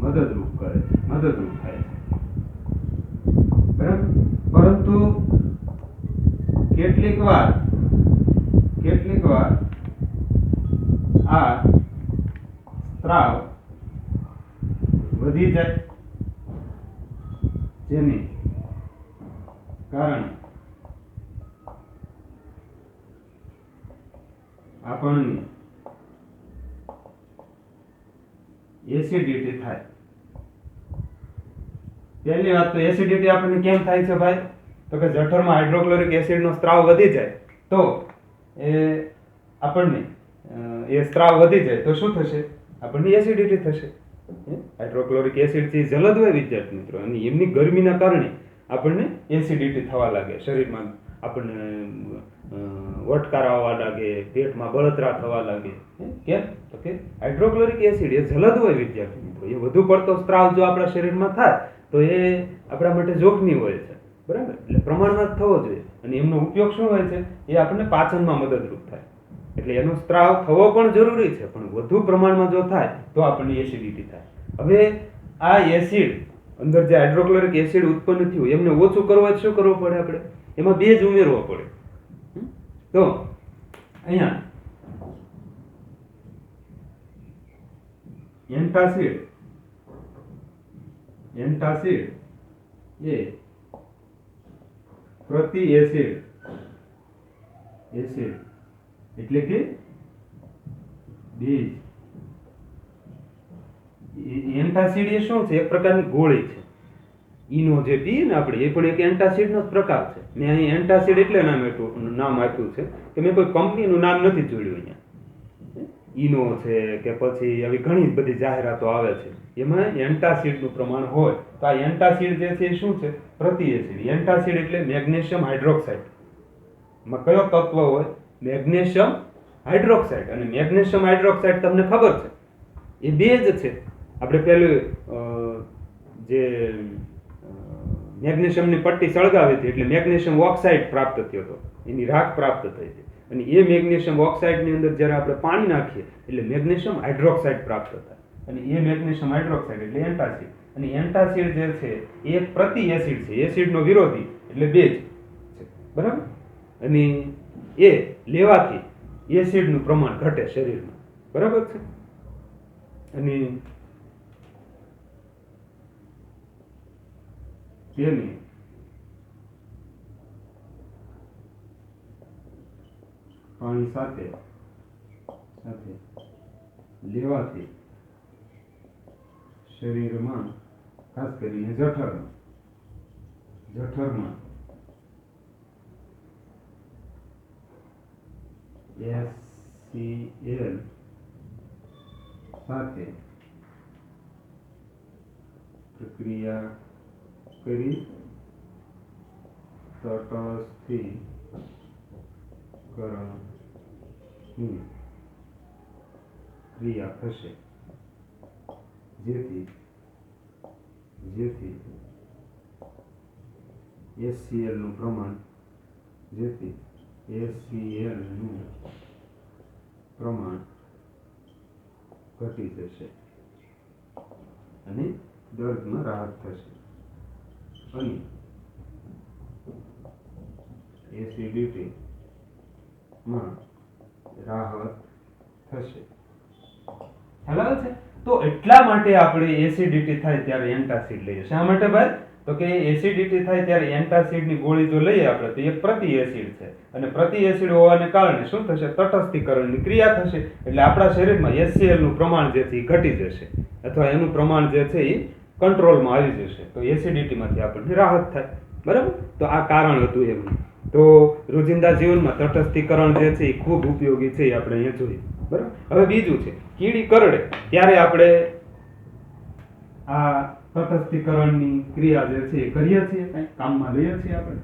મદદરૂપ થાય છે. બરાબર. પરંતુ કેટલીક વાર આ સ્ત્રાવ વધી જાય, જેને કારણે આપણને એસિડિટી થાય. પહેલી વાત તો એસિડિટી આપણને કેમ થાય છે ભાઈ? તો કે જઠરમાં હાઇડ્રોક્લોરિક એસિડનો સ્ત્રાવ વધી જાય તો આપણને એ સ્ત્રાવ વધી જાય તો શું થશે? આપણને એસિડિટી થશે. હાઇડ્રોક્લોરિક એસિડ થી જલદ હોય વિદ્યાર્થી મિત્રો, અને એમની ગરમીના કારણે આપણને એસિડિટી થવા લાગે, શરીરમાં આપણને વટકારા આવવા લાગે, પેટમાં બળતરા થવા લાગે. કેમ? તો કે હાઇડ્રોક્લોરિક એસિડ એ જલદ હોય વિદ્યાર્થી મિત્રો. એ વધુ પડતો સ્ત્રાવ જો આપણા શરીરમાં થાય તો એ આપણા માટે જોખમી હોય છે. બરાબર. એટલે પ્રમાણમાં થવો જોઈએ. અને એમનો ઉપયોગ શું હોય છે? એ આપણને પાચનમાં મદદરૂપ થાય. એટલે એનો સ્ત્રાવ થવો પણ જરૂરી છે, પણ વધુ પ્રમાણમાં જો થાય તો આપણને એસિડિટી થાય. હવે આ એસિડ અંદર જે હાઇડ્રોક્લોરિક એસિડ ઉત્પન્ન થયું એમને ઓછું કરવા શું કરવું પડે? આપણે એમાં બેઝ ઉમેરવો પડે. તો અહીંયા એન્ટાસિડ એ પ્રતિ એસિડ એટલે કે બેઝ. એન્ટાસિડ એ શું છે? એક પ્રકારની ગોળી છે. ઈનો જે પીએ ને આપણે, એ પણ એક એન્ટાસિડનો જ પ્રકાર છે. મેં અહીં એન્ટાસિડ એટલે નામ આપ્યું છે કે મેં કોઈ કંપનીનું નામ નથી જોડ્યું. અહીંયા ઈનો છે કે પછી આવી ઘણી બધી જાહેરાતો આવે છે, એમાં એન્ટાસિડનું પ્રમાણ હોય. તો આ એન્ટાસિડ જે છે એ શું છે? પ્રતિ એસિડ. એન્ટાસિડ એટલે મેગ્નેશિયમ હાઇડ્રોક્સાઇડ. માં કયો તત્વ હોય? Magnesium hydroxide. અને મેગ્નેશિયમ હાઇડ્રોક્સાઇડ તમને ખબર છે એ બેઝ છે. આપણે પેલું જે મેગ્નેશિયમની પટ્ટી સળગાવી હતી એટલે મેગ્નેશિયમ ઓક્સાઇડ પ્રાપ્ત થયો હતો, એની રાખ પ્રાપ્ત થઈ હતી. અને એ મેગ્નેશિયમ ઓક્સાઇડની અંદર જ્યારે આપણે પાણી નાખીએ એટલે મેગ્નેશિયમ હાઇડ્રોક્સાઇડ પ્રાપ્ત થાય. અને એ મેગ્નેશિયમ હાઇડ્રોક્સાઇડ એટલે એન્ટાસિડ. અને એન્ટાસિડ જે છે એ એક પ્રતિ એસિડ છે. એસિડનો વિરોધી એટલે બેઝ છે. બરાબર. અને એ લેવાથી એસિડનું પ્રમાણ ઘટે શરીરમાં. બરાબર છે. અને તેની પાણી સાથે લેવાથી શરીરમાં, ખાસ કરીને જઠરમાં HCl સાથે પ્રક્રિયા કરી તટસ્થીકરણની ક્રિયા થશે, જેથી HCl નું પ્રમાણ ઘટી જશે અને દર્દમાં રાહત થશે. અને એસિડિટી માં રાહત થશે. ખ્યાલ આવે છે? તો એટલા માટે આપણે એસિડિટી થાય ત્યારે એન્ટાસિડ લઈએ. શા માટે ભાઈ? તો કે એસિડિટી થાય ત્યારે એન્ટાસિડની ગોળી જો લઈએ આપણે તો એ પ્રતિ એસિડ છે, અને પ્રતિ એસિડ હોવાને કારણે શું થશે? તટસ્થીકરણની ક્રિયા થશે. એટલે આપણા શરીરમાં HCl નું પ્રમાણ જે છે એ ઘટી જશે, અથવા એનું પ્રમાણ જે છે એ કંટ્રોલમાં આવી જશે. તો એસિડિટીમાંથી આપણને રાહત થાય. બરાબર? તો આ કારણ હતું એમનું. તો રોજિંદા જીવનમાં તટસ્થીકરણ જે છે એ ખૂબ ઉપયોગી છે, એ આપણે અહીંયા જોઈએ. બરાબર? હવે બીજું છે કીડી કરડે ત્યારે આપણે આ તટસ્થીકરણની ક્રિયા જે છે એ કરીએ છીએ, કઈ કામમાં લઈએ છીએ આપણે.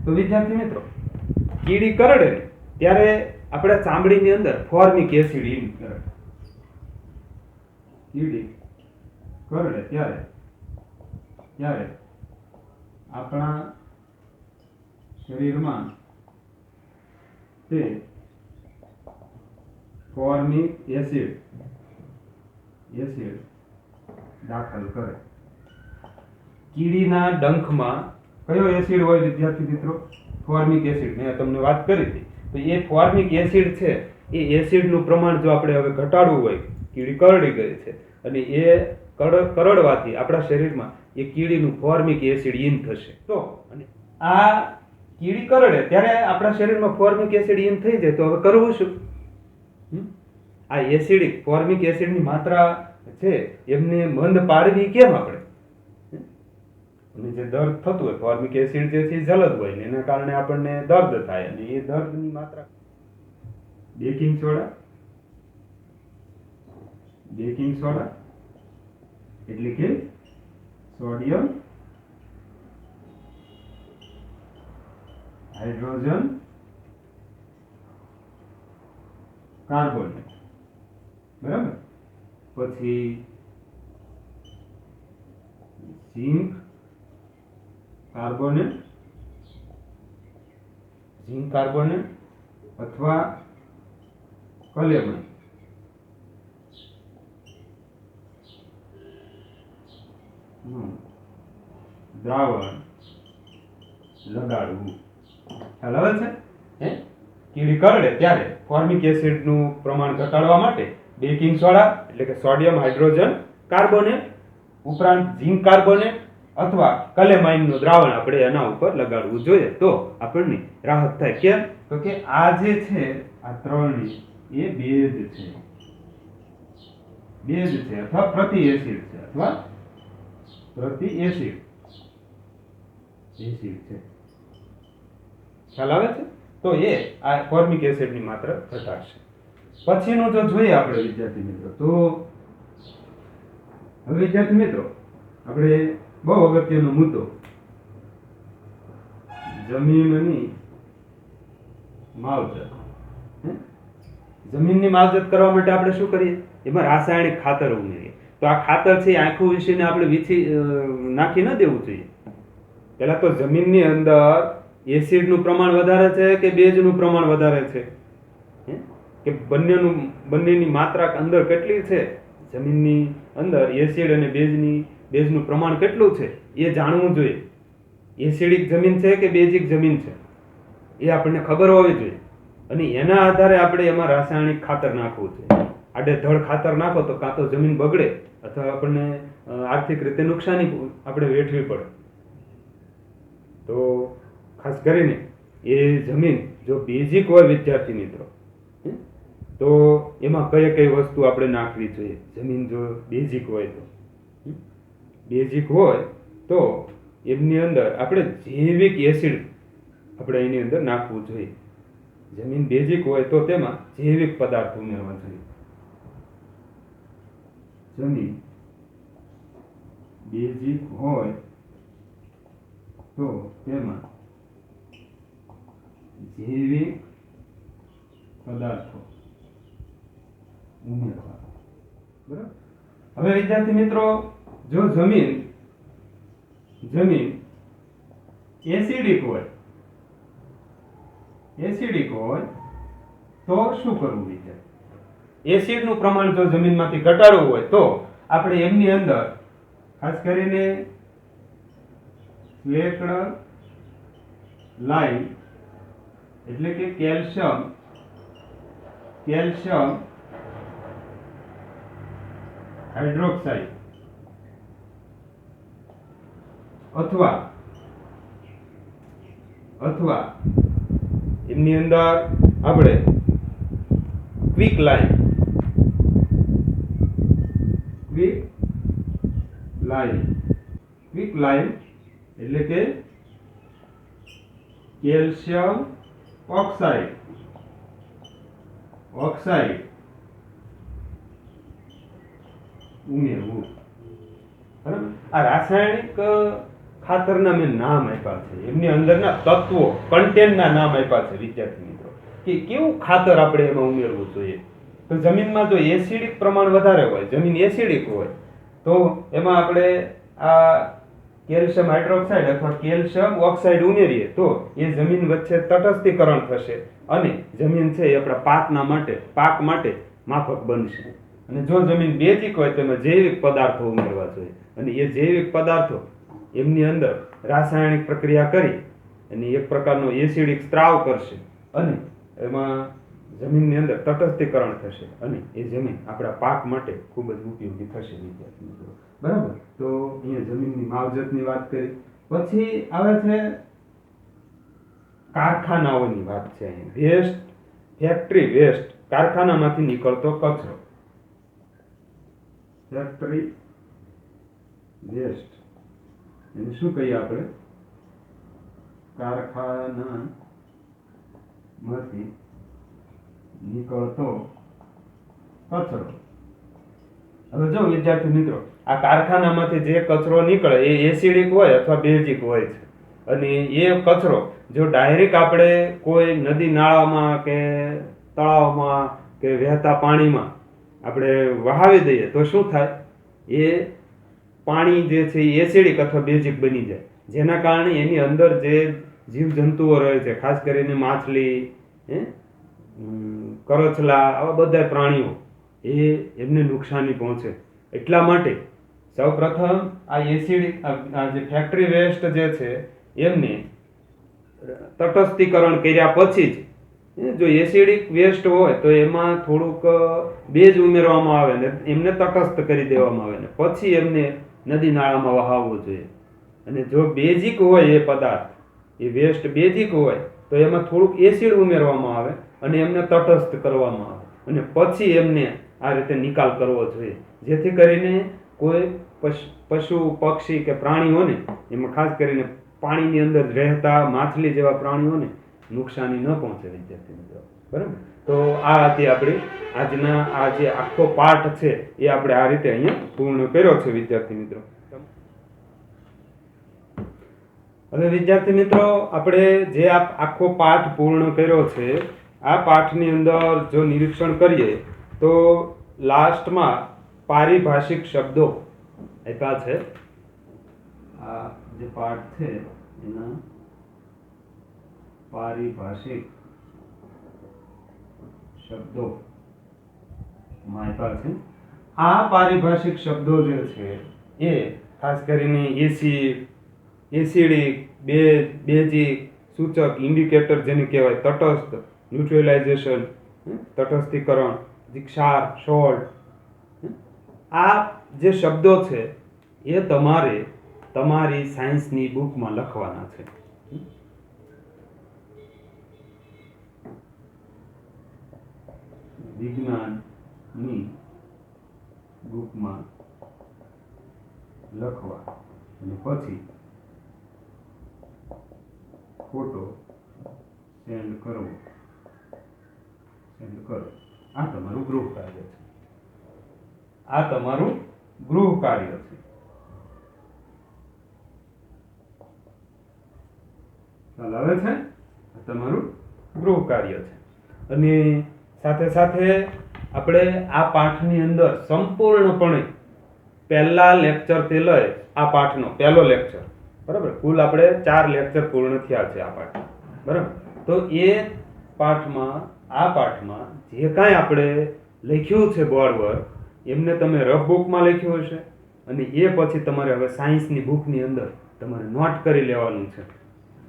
તો વિદ્યાર્થી મિત્રો, કીડી કરડે ત્યારે આપણે ચામડીની અંદર ફોર્મિક એસિડ ઇન કરે. કીડી કરડે ત્યારે આપણા શરીરમાં તે ફોર્મિક એસિડ દાખલ કરે. કીડીના ડંખમાં કયો એસિડ હોય વિદ્યાર્થી મિત્રો? Formic acid. મેં તમને વાત કરી હતી. તો એ ફોર્મિક એસિડ છે, એ એસિડનું પ્રમાણ જો આપણે હવે ઘટાડવું હોય, કીડી કરડી ગઈ છે અને એ કરડવાથી આપણા શરીરમાં એ કીડીનું ફોર્મિક એસિડ ઇન થશે. તો અને આ કીડી કરડે ત્યારે આપણા શરીરમાં ફોર્મિક એસિડ ઇન થઈ જાય તો હવે કરવું શું? આ એસિડિક ફોર્મિક એસિડની માત્રા છે એમને મંદ પાડવી કેમ આપણે? અને જે દર્દ થતું હોય, ફોર્મિક એસિડ જે છે જલદ હોય ને એના કારણે આપણને દર્દ થાય, અને એ દર્દની માત્રા બેકિંગ સોડા એટલે કે સોડિયમ હાઇડ્રોજન કાર્બોનેટ. બરાબર? પછી ઝિંક કાર્બોનેટ અથવા કલેમાઇન. દ્રાવણ લગાડવું. ખ્યાલ આવે છે? કીડી કરડે ત્યારે ફોર્મિક એસિડનું પ્રમાણ ઘટાડવા માટે બેકિંગ સોડા એટલે કે સોડિયમ હાઇડ્રોજન કાર્બોનેટ ઉપરાંત ઝિંક કાર્બોનેટ અથવા કલેમાઇનનું દ્રાવણ આપણે એના ઉપર લગાડવું જોઈએ, તો આપણને રાહત થાય. કેમ? તો કે આ જે છે આ ત્રણેય એ બેઝ છે અથવા પ્રતિ એસિડ છે. ખ્યાલ આવે છે? તો એ આ ફોર્મિક એસિડની માત્રા ઘટાડશે. પછીનું જો જોઈએ આપણે વિદ્યાર્થી મિત્રો, તો હવે વિદ્યાર્થી મિત્રો આપણે બહુ અગત્યનો મુદ્દો, જમીનની માવજત. જમીનની માવજત કરવા માટે આપણે શું કરીએ? એમાં રાસાયણિક ખાતર ઉમેરીએ. તો આ ખાતર છે આખું વિષયને આપણે નાખી ન દેવું જોઈએ. પહેલા તો જમીનની અંદર એસિડનું પ્રમાણ વધારે છે કે બેઝનું પ્રમાણ વધારે છે, કે બંનેની માત્રા અંદર કેટલી છે, જમીનની અંદર એસિડ અને બેઝનું પ્રમાણ કેટલું છે એ જાણવું જોઈએ. એસિડિક જમીન છે કે બેઝિક જમીન છે એ આપણને ખબર હોવી જોઈએ, અને એના આધારે આપણે એમાં રાસાયણિક ખાતર નાખવું જોઈએ. આડેધડ ખાતર નાખો તો કાં તો જમીન બગડે અથવા આપણને આર્થિક રીતે નુકસાની આપણે વેઠવી પડે. તો ખાસ કરીને એ જમીન જો બેઝિક હોય વિદ્યાર્થી મિત્રો, તો એમાં કઈ વસ્તુ આપણે નાખવી જોઈએ? જમીન જો બેઝિક હોય તો એમની અંદર આપણે જૈવિક એસિડ આપણે એની અંદર નાખવું જોઈએ. જમીન બેઝિક હોય તો તેમાં જૈવિક પદાર્થ ઉમેરવા જોઈએ. જમીન બેઝિક હોય તો તેમાં જૈવિક પદાર્થો ઉમેરવા. બરાબર? હવે વિદ્યાર્થી મિત્રો, જો જમીન એસિડિક હોય તો શું કરવું વિદ્યાર્થી? એસિડનું પ્રમાણ જો જમીનમાંથી ઘટાડવું હોય તો આપણે એમની અંદર ખાસ કરીને સ્લેક્ડ લાઇમ એટલે કે કેલ્શિયમ હાઇડ્રોક્સાઇડ અથવા એમની અંદર આપણે ક્વિક લાઇમ એટલે કે કેલ્શિયમ ઓક્સાઇડ ઉમેરવું. બરાબર. આ રાસાયણિક ખાતરના મેં નામ આપ્યા છે, એમની અંદરના તત્વો કન્ટેન્ટના નામ આપ્યા છે વિદ્યાર્થી મિત્રો, કે કેવું ખાતર આપણે એમાં ઉમેરવું જોઈએ. તો જમીનમાં જો એસિડિક પ્રમાણ વધારે હોય, જમીન એસિડિક હોય, તો એમાં આપણે આ કેલ્શિયમ હાઇડ્રોક્સાઇડ અથવા કેલ્શિયમ ઓક્સાઇડ ઉમેરીએ તો એ જમીન વચ્ચે તટસ્થીકરણ થશે અને જમીન છે એ આપણા પાક માટે માફક બનશે. અને જો જમીન બેઝિક હોય તો એમાં જૈવિક પદાર્થો ઉમેરવા જોઈએ, અને એ જૈવિક પદાર્થો એમની અંદર રાસાયણિક પ્રક્રિયા કરી અને એક પ્રકારનો એસિડિક સ્ત્રાવ કરશે અને એમાં જમીનની અંદર તટસ્થીકરણ થશે અને એ જમીન આપણા પાક માટે ખૂબ જ ઉપયોગી થશે વિદ્યાર્થી મિત્રો. બરાબર. તો અહીંયા જમીનની માવજતની વાત કરી. પછી આવે છે કારખાનાઓની વાત છે. અહીંયા વેસ્ટ, ફેક્ટરી વેસ્ટ, કારખાનામાંથી નીકળતો કચરો, ફેક્ટરી વેસ્ટ એને શું કહીએ આપણે? કારખાનામાંથી નીકળતો કચરો. હવે જો વિદ્યાર્થી મિત્રો, આ કારખાનામાંથી જે કચરો નીકળે એ એસિડિક હોય અથવા બેઝિક હોય છે, અને એ કચરો જો ડાયરેક્ટ આપણે કોઈ નદી નાળામાં કે તળાવમાં કે વહેતા પાણીમાં આપણે વહાવી દઈએ તો શું થાય? એ પાણી જે છે એ એસિડિક અથવા બેઝિક બની જાય, જેના કારણે એની અંદર જે જીવજંતુઓ રહે છે, ખાસ કરીને માછલી, કરચલા, આવા બધા પ્રાણીઓ, એમને નુકસાની પહોંચે. એટલા માટે સૌપ્રથમ આ એસિડિક આ જે ફેક્ટરી વેસ્ટ જે છે એમને તટસ્થીકરણ કર્યા પછી જ, જો એસિડિક વેસ્ટ હોય તો એમાં થોડુંક બેઝ ઉમેરવામાં આવે ને એમને તટસ્થ કરી દેવામાં આવે ને પછી એમને નદી નાળામાં વહાવવું જોઈએ. અને જો બેઝિક હોય એ પદાર્થ, એ વેસ્ટ બેઝિક હોય તો એમાં થોડુંક એસિડ ઉમેરવામાં આવે અને એમને તટસ્થ કરવામાં આવે અને પછી એમને આ રીતે નિકાલ કરવો જોઈએ, જેથી કરીને કોઈ પશુ, પક્ષી કે પ્રાણીઓને, એમાં ખાસ કરીને પાણીની અંદર રહેતા માછલી જેવા પ્રાણીઓને નુકસાની ન પહોંચે વિદ્યાર્થી મિત્રો. બરાબર. તો આ હતી આપણી આજના આ જે આખો પાઠ છે એ આપણે આ રીતે અહીંયા પૂર્ણ કર્યો છે વિદ્યાર્થી મિત્રો. હવે વિદ્યાર્થી મિત્રો, આપણે જે આખો પાઠ પૂર્ણ કર્યો છે, આ પાઠની અંદર જો નિરીક્ષણ કરીએ તો લાસ્ટમાં પારિભાષિક શબ્દો આપ્યા છે. આ જે પાઠ છે એના પારિભાષિક શબ્દો આપ્યા છે. આ પારિભાષિક શબ્દો જે છે એ ખાસ કરીને એસિડિક, બેઝિક, સૂચક, ઇન્ડિકેટર જેને કહેવાય, તટસ્થ, ન્યુટ્રલાઇઝેશન, તટસ્થીકરણ, ક્ષાર, સોલ્ટ, આ જે શબ્દો છે એ તમારે તમારી સાયન્સની બુકમાં લખવાના છે. વિજ્ઞાનની બુકમાં લખવા અને પછી ફોટો સેન્ડ કરો. આ તમારું ગૃહ કાર્ય છે. ખ્યાલ આવે છે? આ તમારું ગૃહ કાર્ય છે. અને સાથે સાથે આપણે આ પાઠની અંદર સંપૂર્ણપણે પહેલા લેક્ચરથી લઈ આ પાઠનો પહેલો લેક્ચર, બરાબર, કુલ આપણે 4 લેક્ચર પૂર્ણ થયા છે આ પાઠ. બરાબર. તો એ પાઠમાં જે કાંઈ આપણે લખ્યું છે બોર્ડ વર્ક, એમને તમે રફ બુકમાં લખ્યું હશે અને એ પછી તમારે હવે સાયન્સની બુકની અંદર તમારે નોટ કરી લેવાનું છે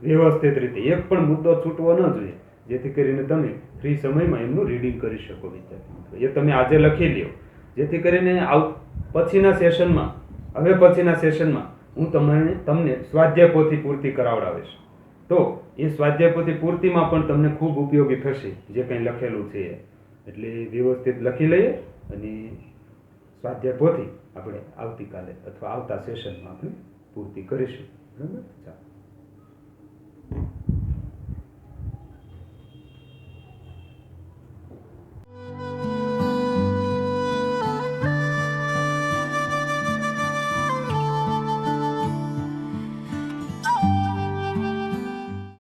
વ્યવસ્થિત રીતે. એક પણ મુદ્દો છૂટવો ન જોઈએ, જેથી કરીને તમે ફ્રી સમયમાં એમનું રીડિંગ કરી શકો વિદ્યાર્થી મિત્રો. એ તમે આજે લખી લ્યો, જેથી કરીને પછીના સેશનમાં હું તમને સ્વાધ્યાય પોથી પૂર્તિ કરાવડાવીશ. તો એ સ્વાધ્યાય પોથી પૂર્તિમાં પણ તમને ખૂબ ઉપયોગી થશે જે કંઈ લખેલું છે એ. એટલે વ્યવસ્થિત લખી લઈએ અને સ્વાધ્યાય પોથી આપણે આવતીકાલે અથવા આવતા સેશનમાં આપણે પૂર્તિ કરીશું. બરાબર.